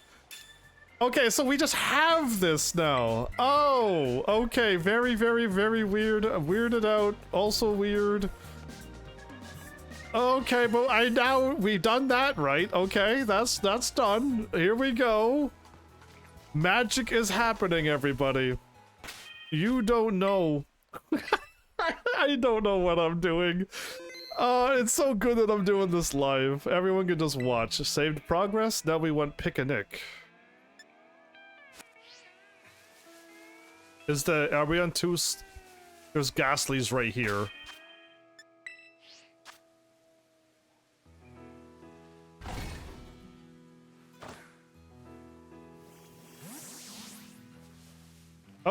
Okay, so we just have this now. Oh, okay. Very, very, very weird. Weirded out. Also weird. Okay, but we've done that, right? Okay, that's done. Here we go. Magic is happening, everybody. You don't know. I don't know what I'm doing. It's so good that I'm doing this live. Everyone can just watch. Saved progress. Now we want picnic. Are we on 2? There's Ghastly's right here.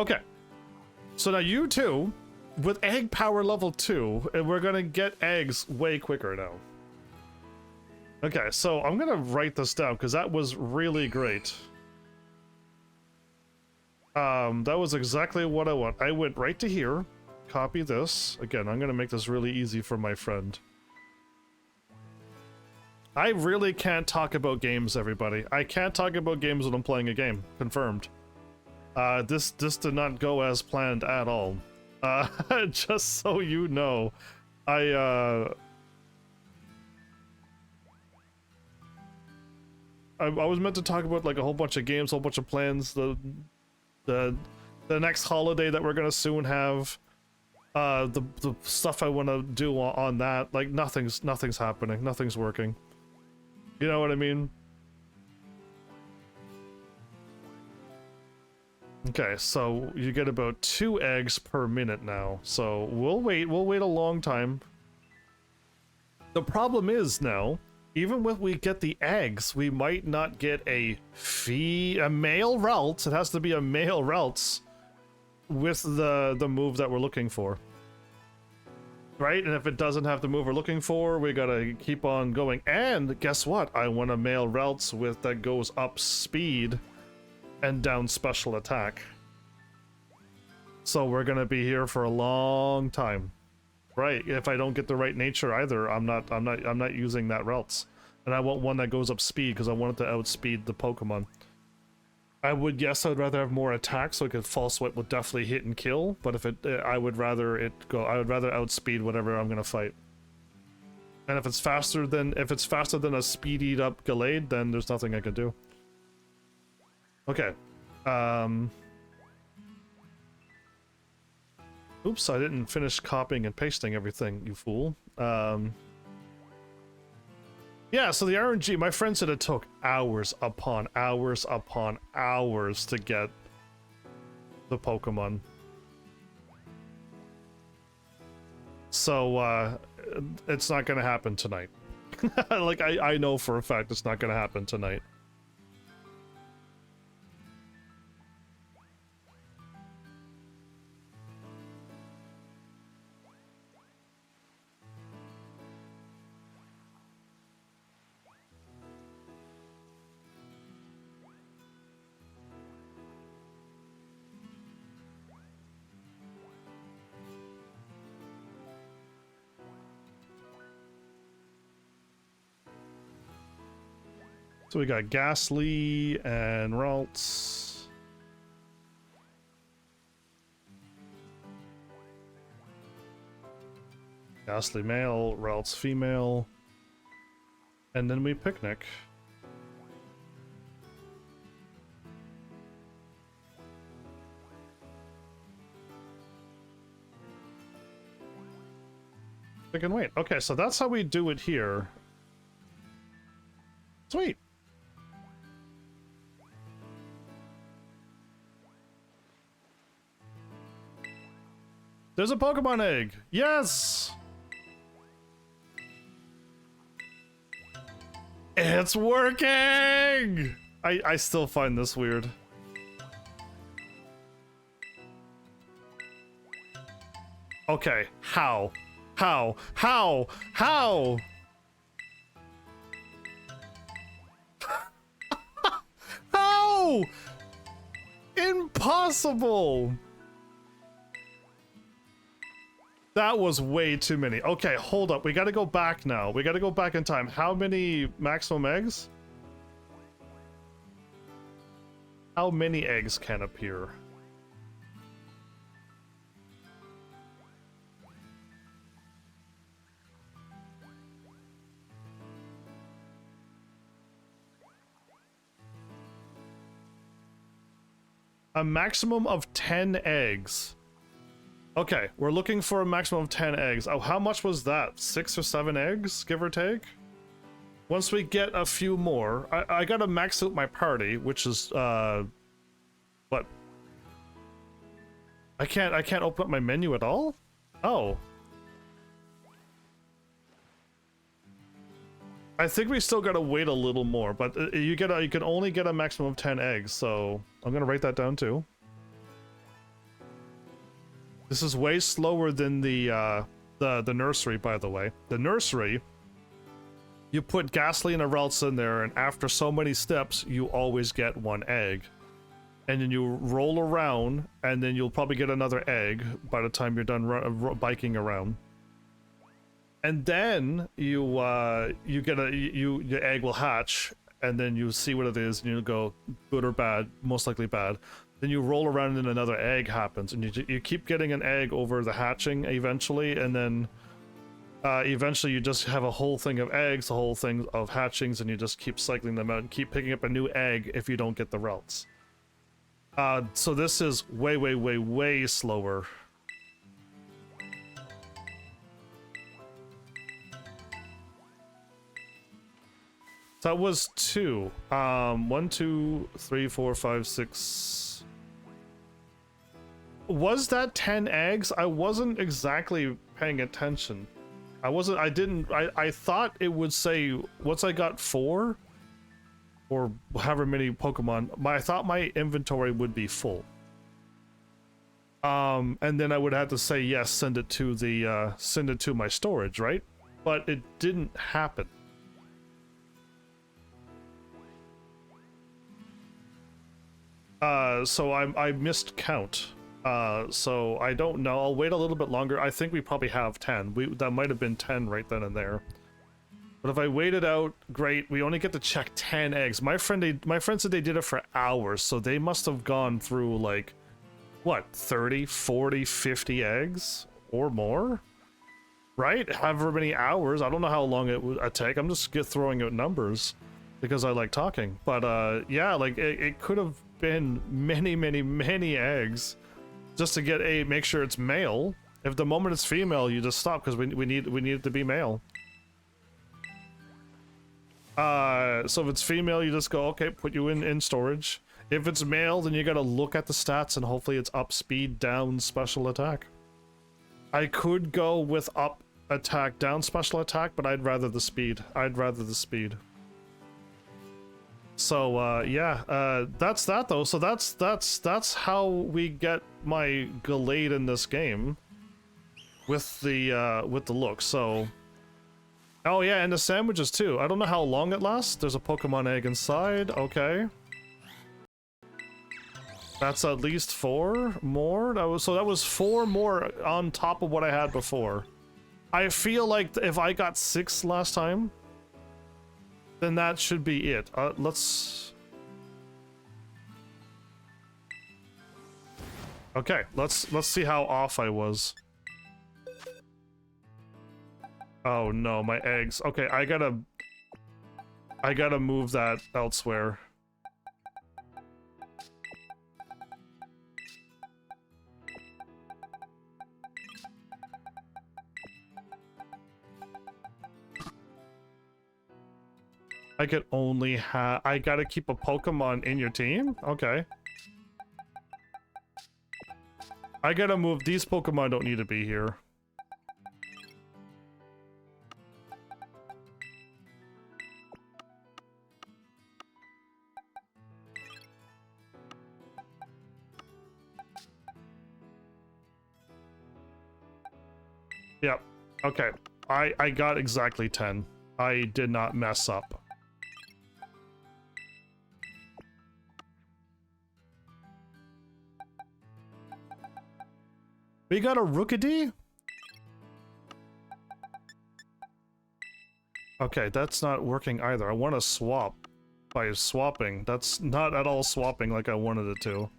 Okay. So now you two, with egg power level 2, and we're gonna get eggs way quicker now. Okay, so I'm gonna write this down because that was really great. That was exactly what I want. I went right to here, copy this. Again, I'm gonna make this really easy for my friend. I really can't talk about games, everybody. I can't talk about games when I'm playing a game. Confirmed. This did not go as planned at all. Just so you know, I was meant to talk about like a whole bunch of games, a whole bunch of plans, the next holiday that we're gonna soon have, the stuff I want to do on that. Like nothing's happening, nothing's working. You know what I mean? Okay, so you get about 2 eggs per minute now. So we'll wait a long time. The problem is now, even when we get the eggs, we might not get a male Ralts. It has to be a male Ralts with the move that we're looking for. Right? And if it doesn't have the move we're looking for, we gotta keep on going. And guess what? I want a male Ralts with that goes up speed and down special attack. So we're gonna be here for a long time. Right, if I don't get the right nature either, I'm not using that Ralts. And I want one that goes up speed because I want it to outspeed the Pokemon. I'd rather have more attack so it could false swipe would definitely hit and kill, but if I would rather outspeed whatever I'm gonna fight. And if it's faster than a speedied up Gallade, then there's nothing I can do. Okay. Oops, I didn't finish copying and pasting everything, you fool. Yeah, so the RNG, my friend said it took hours upon hours upon hours to get the Pokemon. So, it's not gonna happen tonight. Like, I know for a fact it's not gonna happen tonight. So we got Ghastly and Ralts. Ghastly male, Ralts female. And then we picnic. I can wait. Okay, so that's how we do it here. Sweet. There's a Pokemon egg! Yes! It's working! I still find this weird. Okay, how? How? How? How? How? Impossible! That was way too many. Okay, hold up. We gotta go back now. We gotta go back in time. How many maximum eggs? How many eggs can appear? A maximum of 10 eggs. Okay, we're looking for a maximum of 10 eggs. Oh, how much was that? 6 or 7 eggs, give or take? Once we get a few more, I gotta max out my party, which is, what? I can't open up my menu at all? Oh. I think we still gotta wait a little more, but you can only get a maximum of 10 eggs, so I'm gonna write that down too. This is way slower than the nursery, by the way. The nursery, you put gasoline or else in there, and after so many steps, you always get one egg. And then you roll around, and then you'll probably get another egg by the time you're done biking around. And then you get your egg will hatch, and then you see what it is, and you go good or bad, most likely bad. Then you roll around, and another egg happens, and you keep getting an egg over the hatching eventually, and then eventually you just have a whole thing of eggs, a whole thing of hatchings, and you just keep cycling them out and keep picking up a new egg if you don't get the relts. So this is way, way, way, way slower. That was 2. 1, 2, 3, 4, 5, 6. Was that 10 eggs? I wasn't exactly paying attention. I thought it would say, once I got 4, or however many Pokemon, I thought my inventory would be full. And then I would have to say, yes, send it to my storage, right? But it didn't happen. So I missed count. So I don't know. I'll wait a little bit longer. I think we probably have 10. That might have been 10 right then and there. But if I wait it out, great. We only get to check 10 eggs. My friend said they did it for hours, so they must have gone through like, what, 30, 40, 50 eggs or more? Right? However many hours. I don't know how long it would take. I'm just throwing out numbers because I like talking. But yeah, like it could have been many, many, many eggs just to make sure it's male. If the moment it's female, you just stop because we need it to be male. So if it's female, you just go, okay, put you in storage. If it's male, then you gotta look at the stats and hopefully it's up speed, down special attack. I could go with up attack, down special attack, but I'd rather the speed. So yeah, that's that though. So that's how we get my Gallade in this game with the look. So oh yeah, and the sandwiches too. I don't know how long it lasts. There's a Pokemon egg inside. Okay, that's at least 4 more. That was 4 more on top of what I had before. I feel like if I got 6 last time, then that should be it. Let's... Okay, let's see how off I was. Oh no, my eggs. Okay, I gotta move that elsewhere. I could only have... I gotta keep a Pokemon in your team? Okay. I gotta move... These Pokemon don't need to be here. Yep. Okay. I got exactly 10. I did not mess up. We got a Rookidee? Okay, that's not working either. I want to swap by swapping. That's not at all swapping like I wanted it to.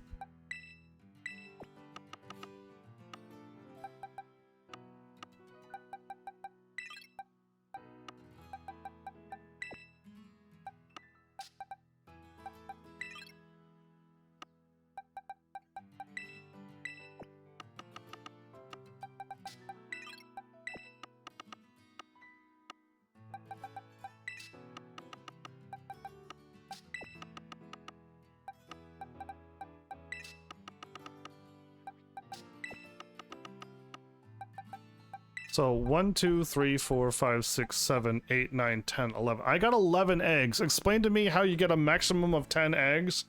So 1, 2, 3, 4, 5, 6, 7, 8, 9, 10, 11. I got 11 eggs. Explain to me how you get a maximum of 10 eggs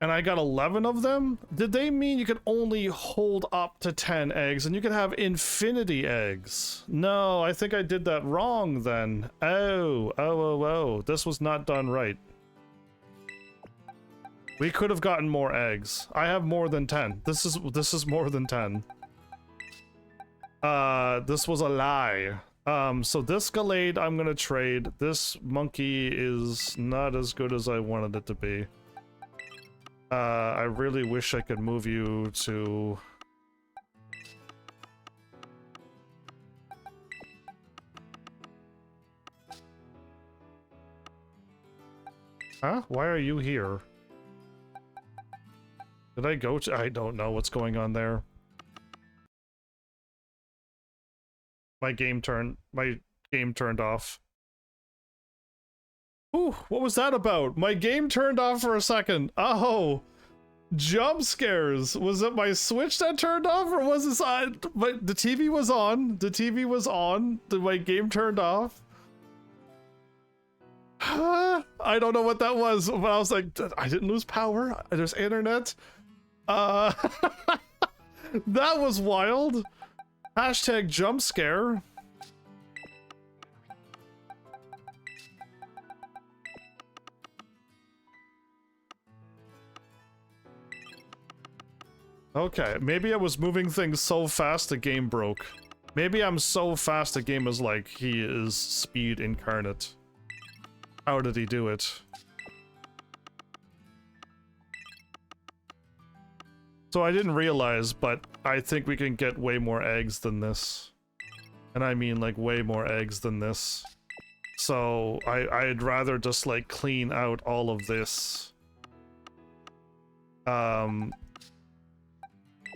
and I got 11 of them? Did they mean you could only hold up to 10 eggs and you could have infinity eggs? No, I think I did that wrong then. Oh. This was not done right. We could have gotten more eggs. I have more than 10. This is more than 10. This was a lie. So this Gallade I'm gonna trade. This monkey is not as good as I wanted it to be. I really wish I could move you to... Huh? Why are you here? Did I go to... I don't know what's going on there. My game turned off. Ooh, what was that about? My game turned off for a second. Oh, jump scares. Was it my Switch that turned off, or was this on? The TV was on. The TV was on. My game turned off. I don't know what that was, but I was like, I didn't lose power. There's internet. That was wild. Hashtag jump scare. Okay, maybe I was moving things so fast the game broke. Maybe I'm so fast the game is like, he is speed incarnate. How did he do it? So I didn't realize, but I think we can get way more eggs than this. And I mean like way more eggs than this. So I'd rather just like clean out all of this.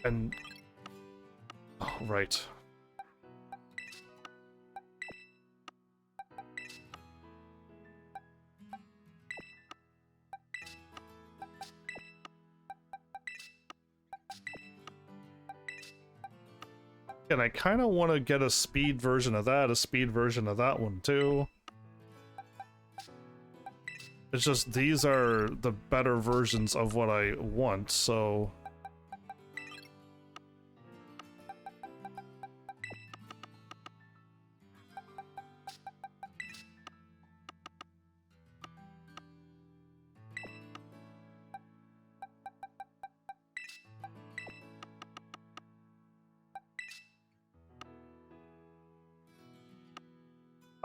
And... oh, right. And I kind of want to get a speed version of that, a speed version of that one too. It's just these are the better versions of what I want, so...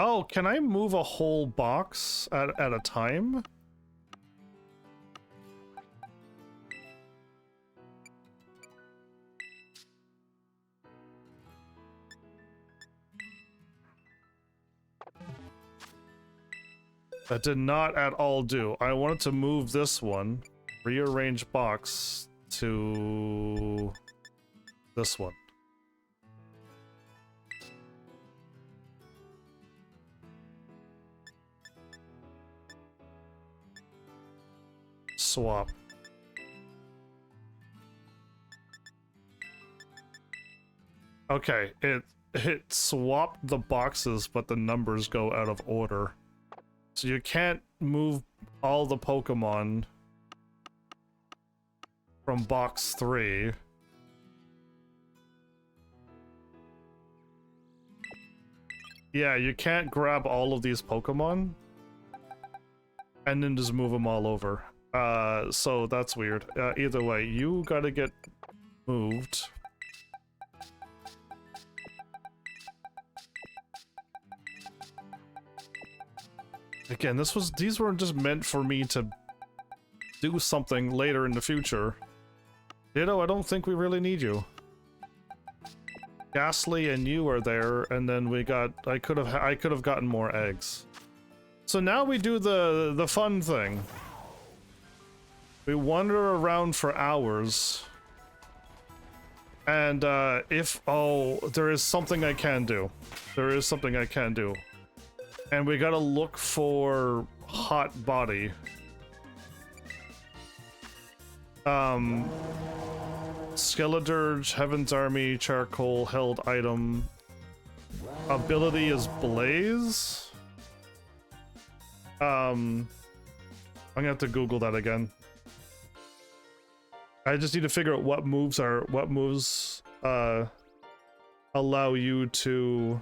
Oh, can I move a whole box at a time? That did not at all do. I wanted to move this one, rearrange box to this one. Swap. Okay, it swapped the boxes, but the numbers go out of order. So you can't move all the Pokemon from box 3. Yeah, you can't grab all of these Pokemon and then just move them all over. So that's weird. Either way, you gotta get moved. Again, these weren't just meant for me to do something later in the future. Ditto, I don't think we really need you. Ghastly and you are there, and then we got... I could have gotten more eggs. So now we do the fun thing. We wander around for hours. And there is something I can do. There is something I can do. And we gotta look for hot body. Skeledirge, Heaven's Army, charcoal, held item. Ability is blaze. I'm gonna have to Google that again. I just need to figure out what moves allow you to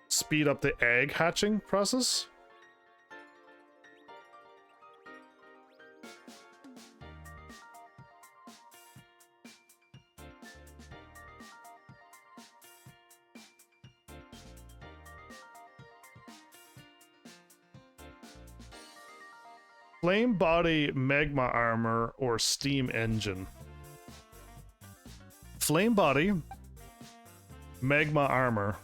speed up the egg hatching process. Flame body, magma armor, or steam engine. Flame body, magma armor.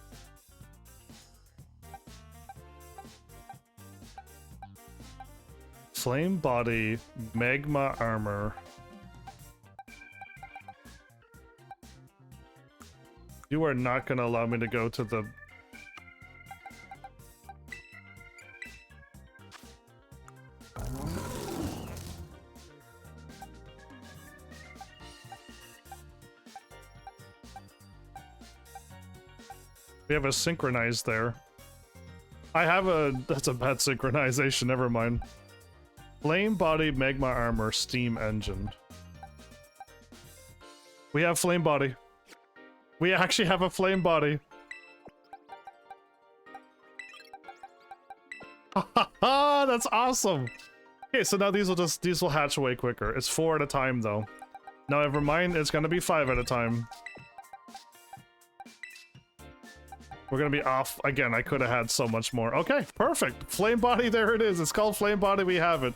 Flame body, magma armor. You are not gonna allow me to go to the... We have a synchronize there. I have a... That's a bad synchronization, never mind. Flame body, magma armor, steam engine. We have flame body. We actually have a flame body. That's awesome. Okay, so now these will hatch way quicker. It's 4 at a time though. Now never mind, it's gonna be 5 at a time. We're gonna be off again. I could have had so much more. Okay, perfect. Flame body, there it is. It's called flame body. We have it.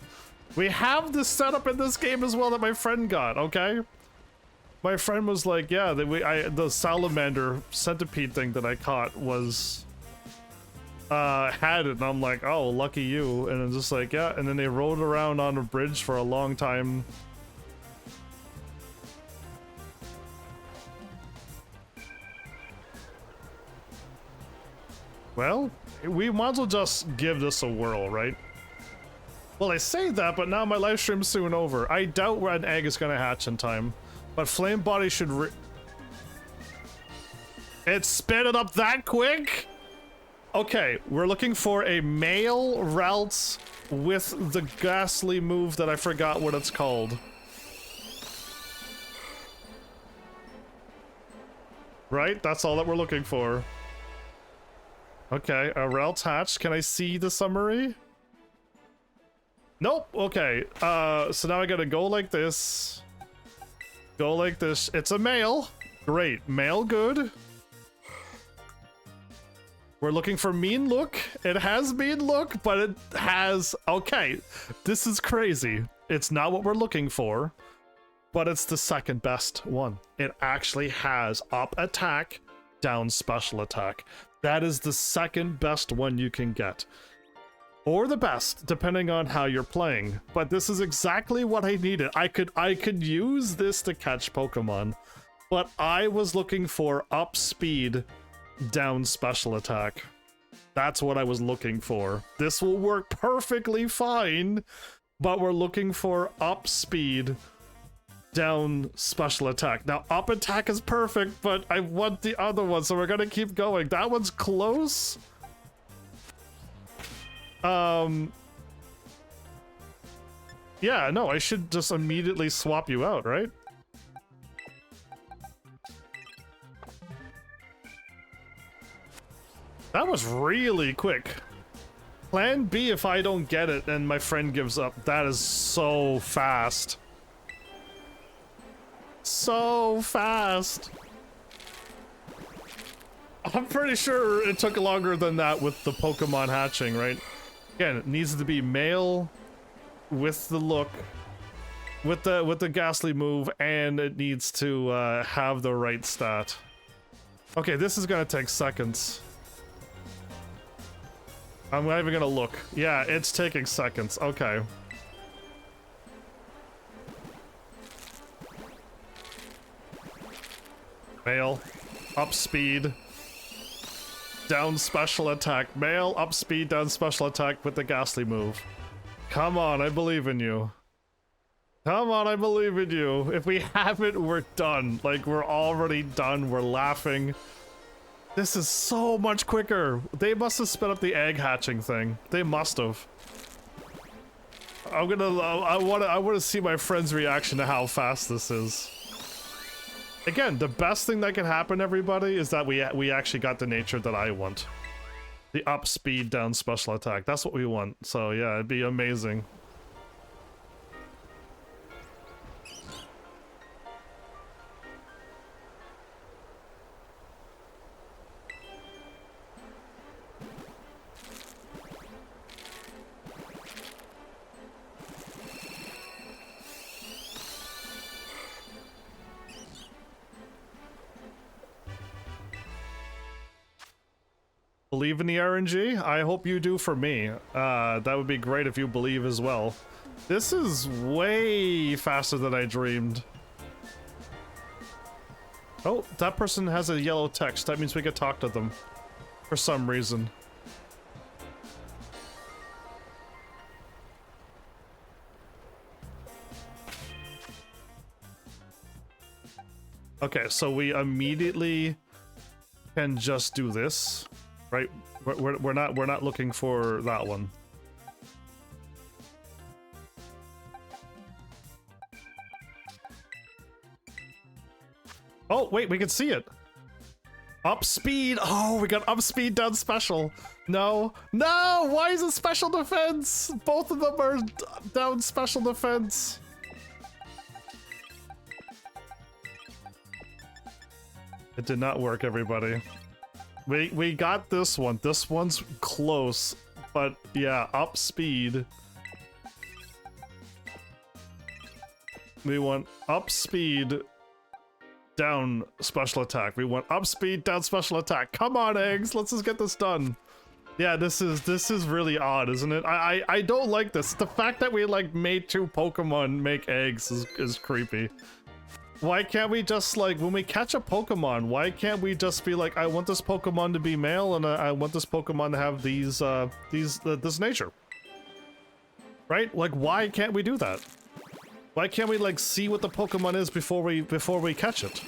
We have this setup in this game as well that my friend got. Okay, my friend was like, "Yeah, the salamander centipede thing that I caught was had it," and I'm like, "Oh, lucky you!" And I'm just like, "Yeah." And then they rode around on a bridge for a long time. Well, we might as well just give this a whirl, right? Well, I say that, but now my live stream's soon over. I doubt where an egg is gonna hatch in time. But flame body should It sped it up that quick? Okay, we're looking for a male Ralts with the ghastly move that I forgot what it's called. Right? That's all that we're looking for. Okay, a Ralts hatched. Can I see the summary? Nope. Okay. So now I gotta go like this. Go like this. It's a male. Great. Male good. We're looking for mean look. It has mean look, but it has... Okay. This is crazy. It's not what we're looking for, but it's the second best one. It actually has up attack, down special attack. That is the second best one you can get. Or the best, depending on how you're playing. But this is exactly what I needed. I could use this to catch Pokemon, but I was looking for up speed, down special attack. That's what I was looking for. This will work perfectly fine, but we're looking for up speed, down special attack. Now, up attack is perfect, but I want the other one, so we're gonna keep going. That one's close. Yeah, no, I should just immediately swap you out, right? That was really quick. Plan B if I don't get it and my friend gives up. That is so fast. So fast. I'm pretty sure it took longer than that with the Pokemon hatching, right? Again, it needs to be male with the look, with the ghastly move, and it needs to have the right stat. Okay, this is gonna take seconds. I'm not even gonna look. Yeah, it's taking seconds. Okay. Male, up speed, down special attack. Male, up speed, down special attack with the ghastly move. Come on, I believe in you. Come on, I believe in you. If we have it, we're done. Like, we're already done. We're laughing. This is so much quicker. They must have sped up the egg hatching thing. They must have. I wanna see my friend's reaction to how fast this is. Again, the best thing that can happen, everybody, is that we actually got the nature that I want. The up speed, down special attack. That's what we want. So yeah, it'd be amazing. Believe in the RNG? I hope you do for me. That would be great if you believe as well. This is way faster than I dreamed. Oh, that person has a yellow text. That means we could talk to them. For some reason. Okay, so we immediately can just do this. Right, we're not looking for that one. Oh wait, we can see it. Up speed. Oh, we got up speed, down special. No, no. Why is it special defense? Both of them are down special defense. It did not work, everybody. We got this one. This one's close, but yeah, up speed. We want up speed, down special attack. We want up speed, down special attack. Come on, eggs. Let's just get this done. Yeah, this is really odd, isn't it? I don't like this. The fact that we like made two Pokemon make eggs is creepy. Why can't we just, like, when we catch a Pokemon, why can't we just be like, I want this Pokemon to be male and I want this Pokemon to have this nature? Right? Like, why can't we do that? Why can't we, like, see what the Pokemon is before we catch it?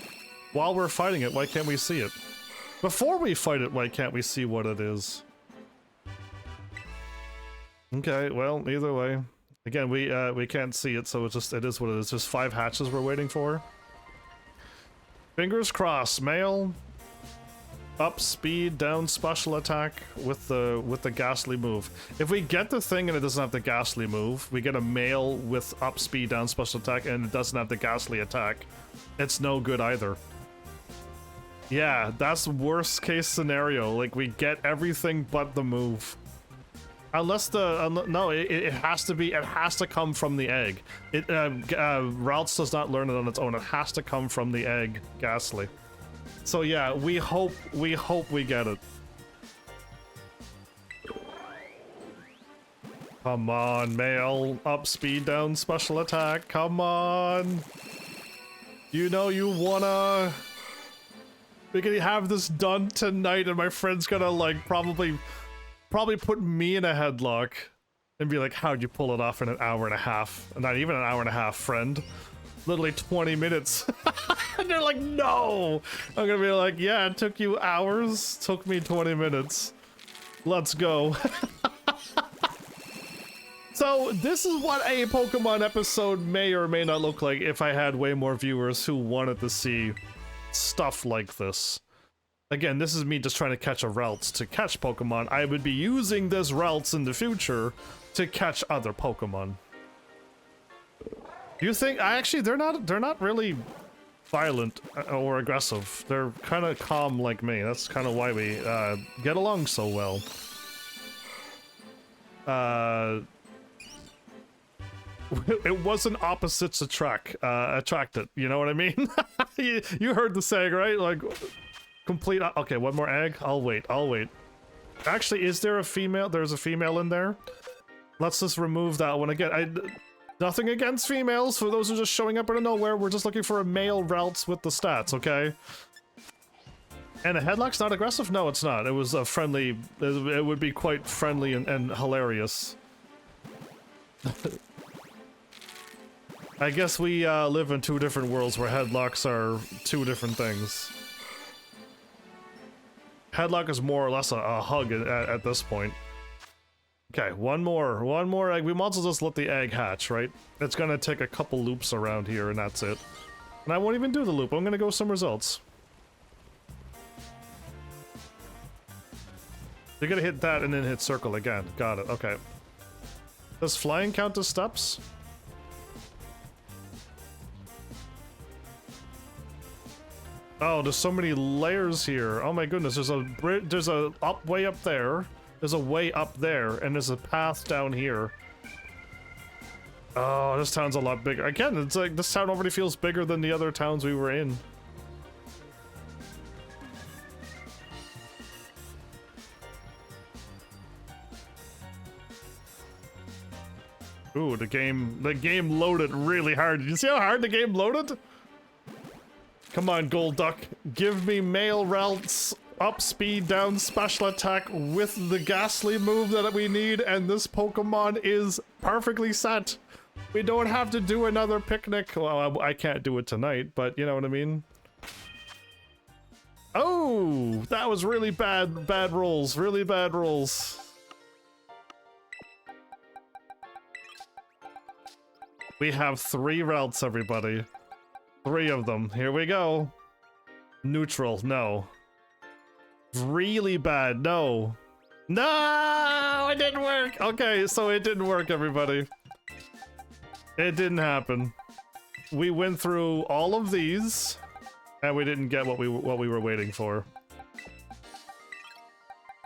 While we're fighting it, why can't we see it? Before we fight it, why can't we see what it is? Okay, well, either way. Again, we can't see it, so it is what it is. Just 5 hatches we're waiting for. Fingers crossed, male. Up speed, down special attack with the ghastly move. If we get the thing and it doesn't have the ghastly move, we get a male with up speed, down special attack, and it doesn't have the ghastly attack. It's no good either. Yeah, that's worst case scenario. Like, we get everything but the move. Unless no, it has to come from the egg. Routes does not learn it on its own. It has to come from the egg, Ghastly. So yeah, we hope we get it. Come on, male. Up speed, down special attack. Come on. You know you wanna. We can have this done tonight, and my friend's gonna like probably put me in a headlock and be like, how'd you pull it off in an hour and a half? Not even an hour and a half, friend. Literally 20 minutes. And they're like, no! I'm gonna be like, yeah, it took you hours, took me 20 minutes. Let's go. So this is what a Pokemon episode may or may not look like if I had way more viewers who wanted to see stuff like this. Again, this is me just trying to catch a Ralts to catch Pokemon. I would be using this Ralts in the future to catch other Pokemon. Do you think? Actually, they're not really violent or aggressive. They're kind of calm like me. That's kind of why we get along so well. It wasn't opposites attracted. You know what I mean? you heard the saying, right? Like. Complete. Okay, one more egg. I'll wait. Actually, is there a female? There's a female in there. Let's just remove that one again. Nothing against females. For those who are just showing up out of nowhere, we're just looking for a male Ralts with the stats, okay? And a headlock's not aggressive? No, it's not. It was a friendly. It would be quite friendly and hilarious. I guess we live in two different worlds where headlocks are two different things. Headlock is more or less a hug at this point. Okay, one more egg. We might as well just let the egg hatch, right? It's gonna take a couple loops around here and that's it. And I won't even do the loop, I'm gonna go some results. You're gonna hit that and then hit circle again. Got it, okay. Does flying count as steps? Oh, there's so many layers here. Oh my goodness, there's a way up there. There's a way up there, and there's a path down here. Oh, this town's a lot bigger. Again, it's like this town already feels bigger than the other towns we were in. Ooh, the game loaded really hard. Did you see how hard the game loaded? Come on, Gold Duck. Give me male routes, up speed, down special attack with the ghastly move that we need, and this Pokemon is perfectly set. We don't have to do another picnic. Well, I can't do it tonight, but you know what I mean? Oh, that was really bad rolls, really bad rolls. We have 3 routes, everybody. 3 of them. Here we go. Neutral, no. Really bad, no. No, it didn't work. Okay, so it didn't work, everybody. It didn't happen. We went through all of these, and we didn't get what we were waiting for.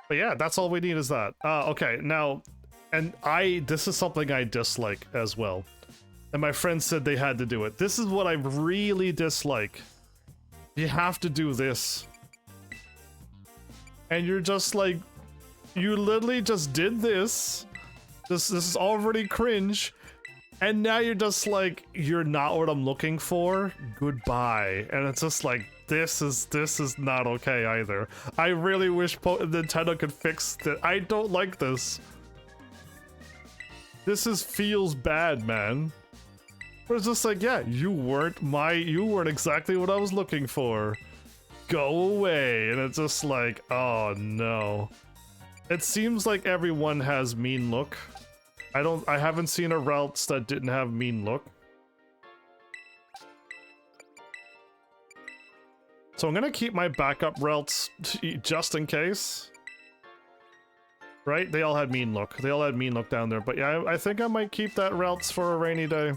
But yeah, that's all we need is that. Okay, now, and this is something I dislike as well. And my friend said they had to do it. This is what I really dislike. You have to do this. And you're just like, you literally just did this. This is already cringe. And now you're just like, you're not what I'm looking for. Goodbye. And it's just like, this is not okay either. I really wish Nintendo could fix that. I don't like this. This feels bad, man. But it's just like, yeah, you weren't exactly what I was looking for. Go away. And it's just like, oh no. It seems like everyone has mean look. I haven't seen a routes that didn't have mean look. So I'm gonna keep my backup routes just in case. Right? They all had mean look. They all had mean look down there. But yeah, I think I might keep that routes for a rainy day.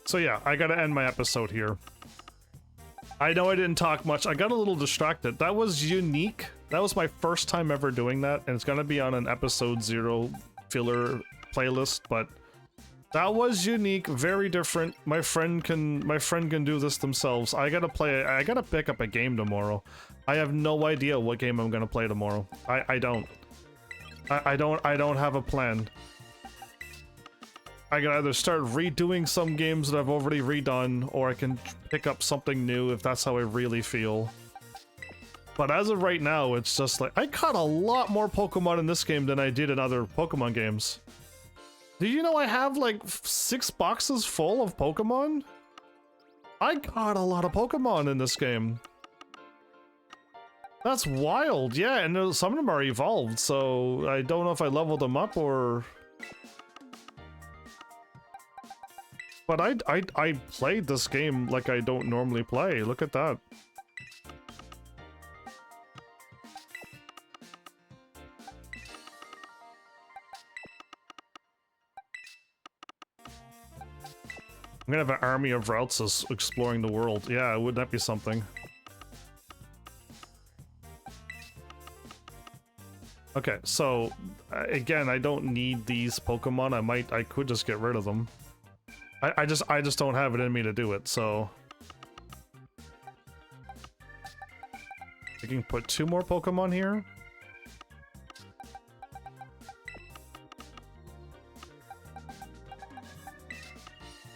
So yeah, I gotta end my episode here. I know I didn't talk much. I got a little distracted. That was unique. That was my first time ever doing that, and it's gonna be on an episode 0 filler playlist, but that was unique, very different. My friend can do this themselves. I gotta pick up a game tomorrow. I have no idea what game I'm gonna play tomorrow. I don't have a plan. I can either start redoing some games that I've already redone, or I can pick up something new if that's how I really feel. But as of right now, it's just like, I caught a lot more Pokemon in this game than I did in other Pokemon games. Do you know I have like 6 boxes full of Pokemon? I caught a lot of Pokemon in this game. That's wild, yeah, and some of them are evolved, so I don't know if I leveled them up or... But I played this game like I don't normally play. Look at that. I'm gonna have an army of routes exploring the world. Yeah, wouldn't that be something? Okay, so again, I don't need these Pokemon. I could just get rid of them. I just don't have it in me to do it, so... I can put 2 more Pokemon here.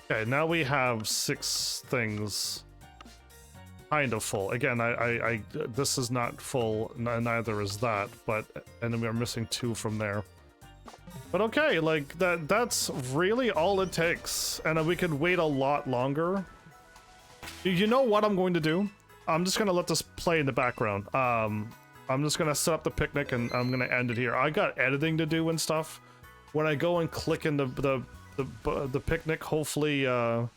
Okay, now we have 6 things. kind of full. Again, this is not full, neither is that, but, and then we're missing 2 from there. But okay, like, that's really all it takes, and we could wait a lot longer. You know what I'm going to do? I'm just gonna let this play in the background. I'm just gonna set up the picnic, and I'm gonna end it here. I got editing to do and stuff. When I go and click in the picnic, hopefully, there'll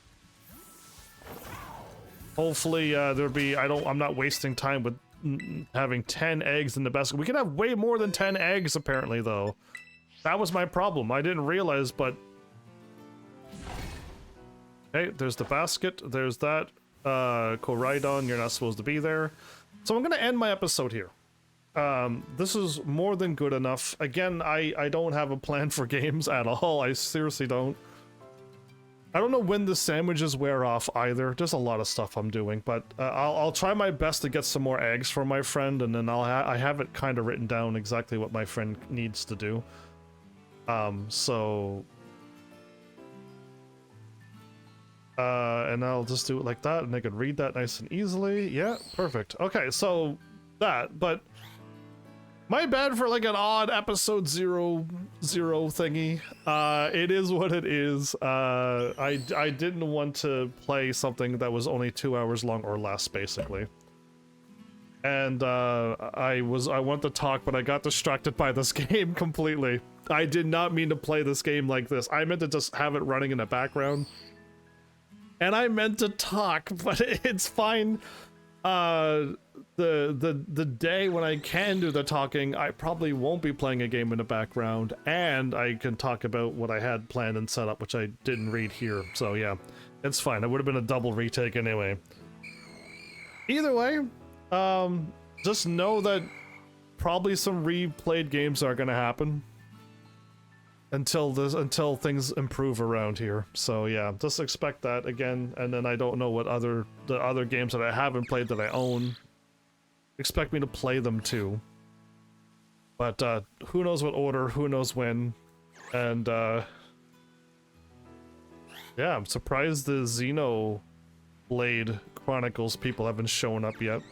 be, I'm not wasting time with having 10 eggs in the basket. We can have way more than 10 eggs, apparently, though. That was my problem. I didn't realize, but... Okay, there's the basket. There's that. Koraidon, you're not supposed to be there. So I'm gonna end my episode here. This is more than good enough. Again, I don't have a plan for games at all. I seriously don't. I don't know when the sandwiches wear off either. There's a lot of stuff I'm doing, but I'll try my best to get some more eggs for my friend, and then I have it kind of written down exactly what my friend needs to do. And I'll just do it like that, and I can read that nice and easily. Yeah, perfect. Okay, so that, but my bad for like an odd episode 0 thingy. It is what it is. I didn't want to play something that was only 2 hours long or less, basically. And I wanted to talk, but I got distracted by this game completely. I did not mean to play this game like this. I meant to just have it running in the background. And I meant to talk, but it's fine. The day when I can do the talking, I probably won't be playing a game in the background, and I can talk about what I had planned and set up, which I didn't read here. So yeah, it's fine. It would have been a double retake anyway. Either way, just know that probably some replayed games are gonna happen until things improve around here. So yeah, just expect that again. And then I don't know what the other games that I haven't played that I own. Expect me to play them too. But who knows what order, who knows when. And yeah, I'm surprised the Xenoblade Chronicles people haven't shown up yet.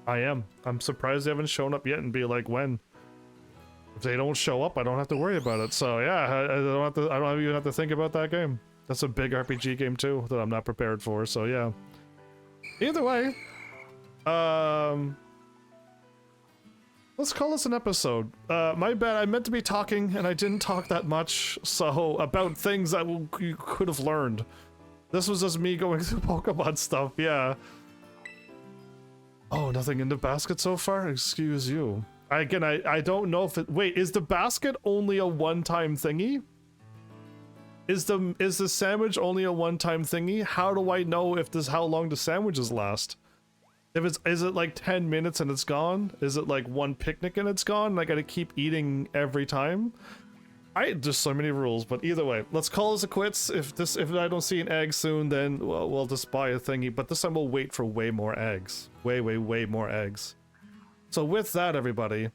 I'm surprised they haven't shown up yet, and be like, when? If they don't show up, I don't have to worry about it. So yeah, I don't even have to think about that game. That's a big RPG game too that I'm not prepared for. So yeah. Either way, let's call this an episode. My bad. I meant to be talking, and I didn't talk that much. So about things that you could have learned. This was just me going through Pokemon stuff. Yeah. Oh, nothing in the basket so far? Excuse you. Again, I don't know if it... Wait, is the basket only a one-time thingy? Is the sandwich only a one-time thingy? How do I know if how long the sandwiches last? Is it like 10 minutes and it's gone? Is it like one picnic and it's gone and I gotta keep eating every time? There's so many rules, but either way, let's call this a quits. If I don't see an egg soon, then we'll just buy a thingy, but this time we'll wait for way more eggs. Way more eggs. So with that, everybody,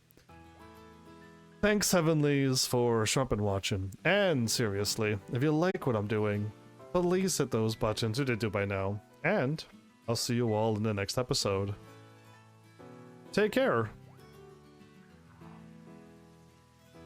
thanks Heavenlies for shrumpin' watching. And seriously, if you like what I'm doing, please hit those buttons. You did do by now. And I'll see you all in the next episode. Take care.